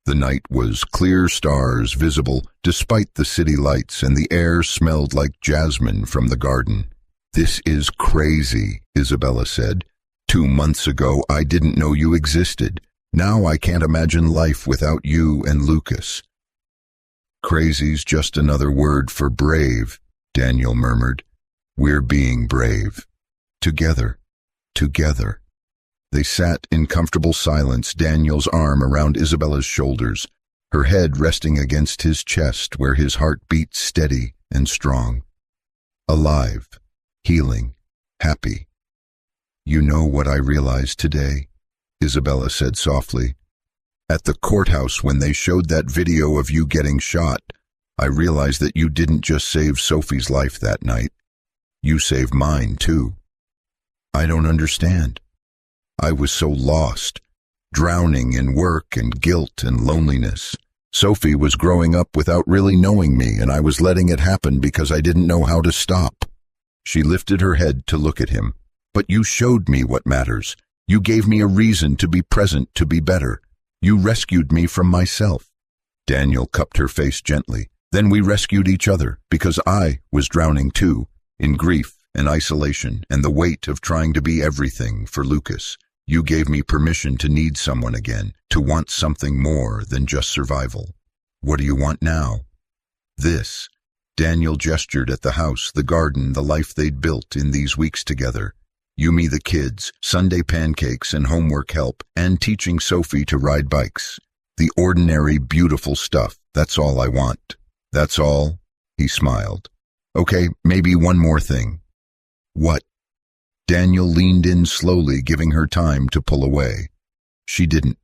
The night was clear, stars visible despite the city lights, and the air smelled like jasmine from the garden. This is crazy, Isabella said. 2 months ago, I didn't know you existed. Now I can't imagine life without you and Lucas. Crazy's just another word for brave, Daniel murmured. We're being brave. Together. Together. They sat in comfortable silence, Daniel's arm around Isabella's shoulders, her head resting against his chest where his heart beat steady and strong. Alive, healing, happy. You know what I realized today? Isabella said softly. At the courthouse, when they showed that video of you getting shot, I realized that you didn't just save Sophie's life that night. You saved mine, too. I don't understand. I was so lost, drowning in work and guilt and loneliness. Sophie was growing up without really knowing me, and I was letting it happen because I didn't know how to stop. She lifted her head to look at him. But you showed me what matters. You gave me a reason to be present, to be better. You rescued me from myself. Daniel cupped her face gently. Then we rescued each other, because I was drowning too, in grief and isolation and the weight of trying to be everything for Lucas. You gave me permission to need someone again, to want something more than just survival. What do you want now? This. Daniel gestured at the house, the garden, the life they'd built in these weeks together. You, me, the kids, Sunday pancakes and homework help, and teaching Sophie to ride bikes. The ordinary, beautiful stuff. That's all I want. That's all? He smiled. Okay, maybe one more thing. What? Daniel leaned in slowly, giving her time to pull away. She didn't.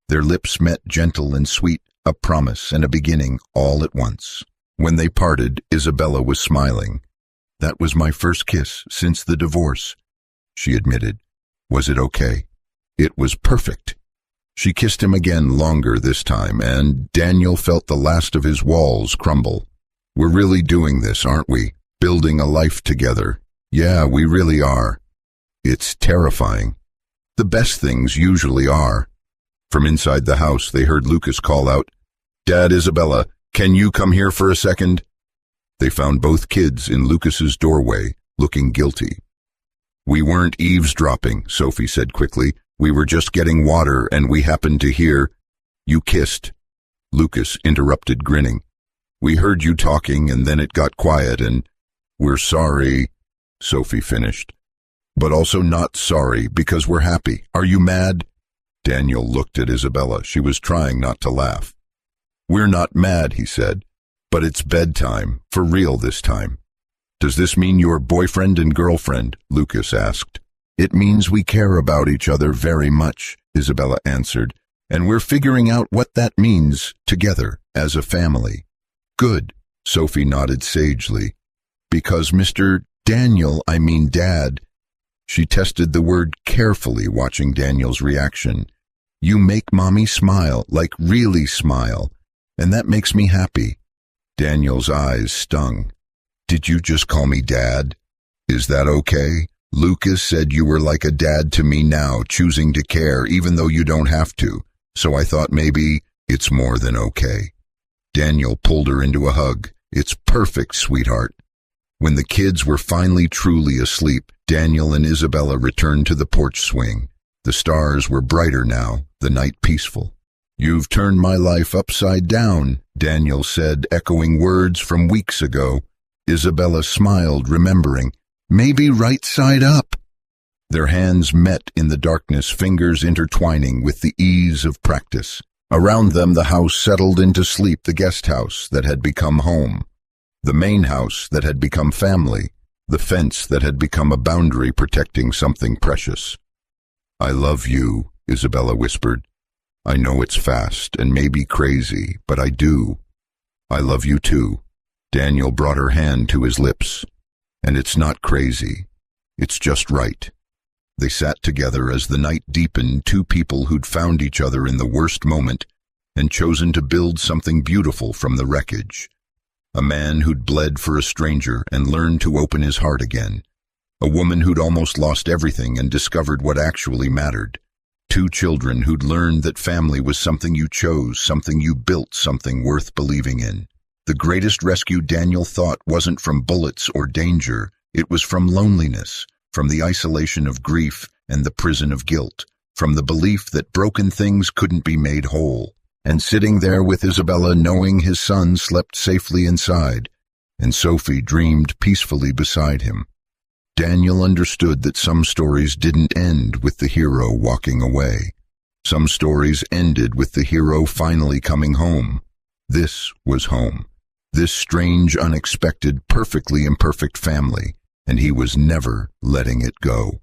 Their lips met, gentle and sweet, a promise and a beginning all at once. When they parted, Isabella was smiling. That was my first kiss since the divorce, she admitted. Was it okay? It was perfect. She kissed him again, longer this time, and Daniel felt the last of his walls crumble. We're really doing this, aren't we? Building a life together. Yeah, we really are. It's terrifying. The best things usually are. From inside the house, they heard Lucas call out, Dad, Isabella, can you come here for a second? They found both kids in Lucas's doorway, looking guilty. We weren't eavesdropping, Sophie said quickly. We were just getting water, and we happened to hear, You kissed. Lucas interrupted, grinning. We heard you talking, and then it got quiet, and we're sorry, Sophie finished. But also not sorry, because we're happy. Are you mad? Daniel looked at Isabella. She was trying not to laugh. We're not mad, he said, but it's bedtime, for real this time. Does this mean you're boyfriend and girlfriend? Lucas asked. It means we care about each other very much, Isabella answered, and we're figuring out what that means together as a family. Good, Sophie nodded sagely. Because Mr. Daniel, I mean Dad. She tested the word carefully, watching Daniel's reaction. You make Mommy smile, like really smile, and that makes me happy. Daniel's eyes stung. Did you just call me Dad? Is that okay? Lucas said you were like a dad to me now, choosing to care even though you don't have to, so I thought maybe it's more than okay. Daniel pulled her into a hug. "It's perfect, sweetheart." When the kids were finally truly asleep, Daniel and Isabella returned to the porch swing. The stars were brighter now, the night peaceful. "You've turned my life upside down," Daniel said, echoing words from weeks ago. Isabella smiled, remembering. "Maybe right side up." Their hands met in the darkness, fingers intertwining with the ease of practice. Around them the house settled into sleep, the guest house that had become home, the main house that had become family, the fence that had become a boundary protecting something precious. "I love you," Isabella whispered. "I know it's fast and maybe crazy, but I do. I love you too." Daniel brought her hand to his lips. "And it's not crazy. It's just right." They sat together as the night deepened, two people who'd found each other in the worst moment and chosen to build something beautiful from the wreckage. A man who'd bled for a stranger and learned to open his heart again. A woman who'd almost lost everything and discovered what actually mattered. Two children who'd learned that family was something you chose, something you built, something worth believing in. The greatest rescue, Daniel thought, wasn't from bullets or danger. It was from loneliness, from the isolation of grief and the prison of guilt, from the belief that broken things couldn't be made whole. And sitting there with Isabella, knowing his son slept safely inside, and Sophie dreamed peacefully beside him, Daniel understood that some stories didn't end with the hero walking away. Some stories ended with the hero finally coming home. This was home. This strange, unexpected, perfectly imperfect family, and he was never letting it go.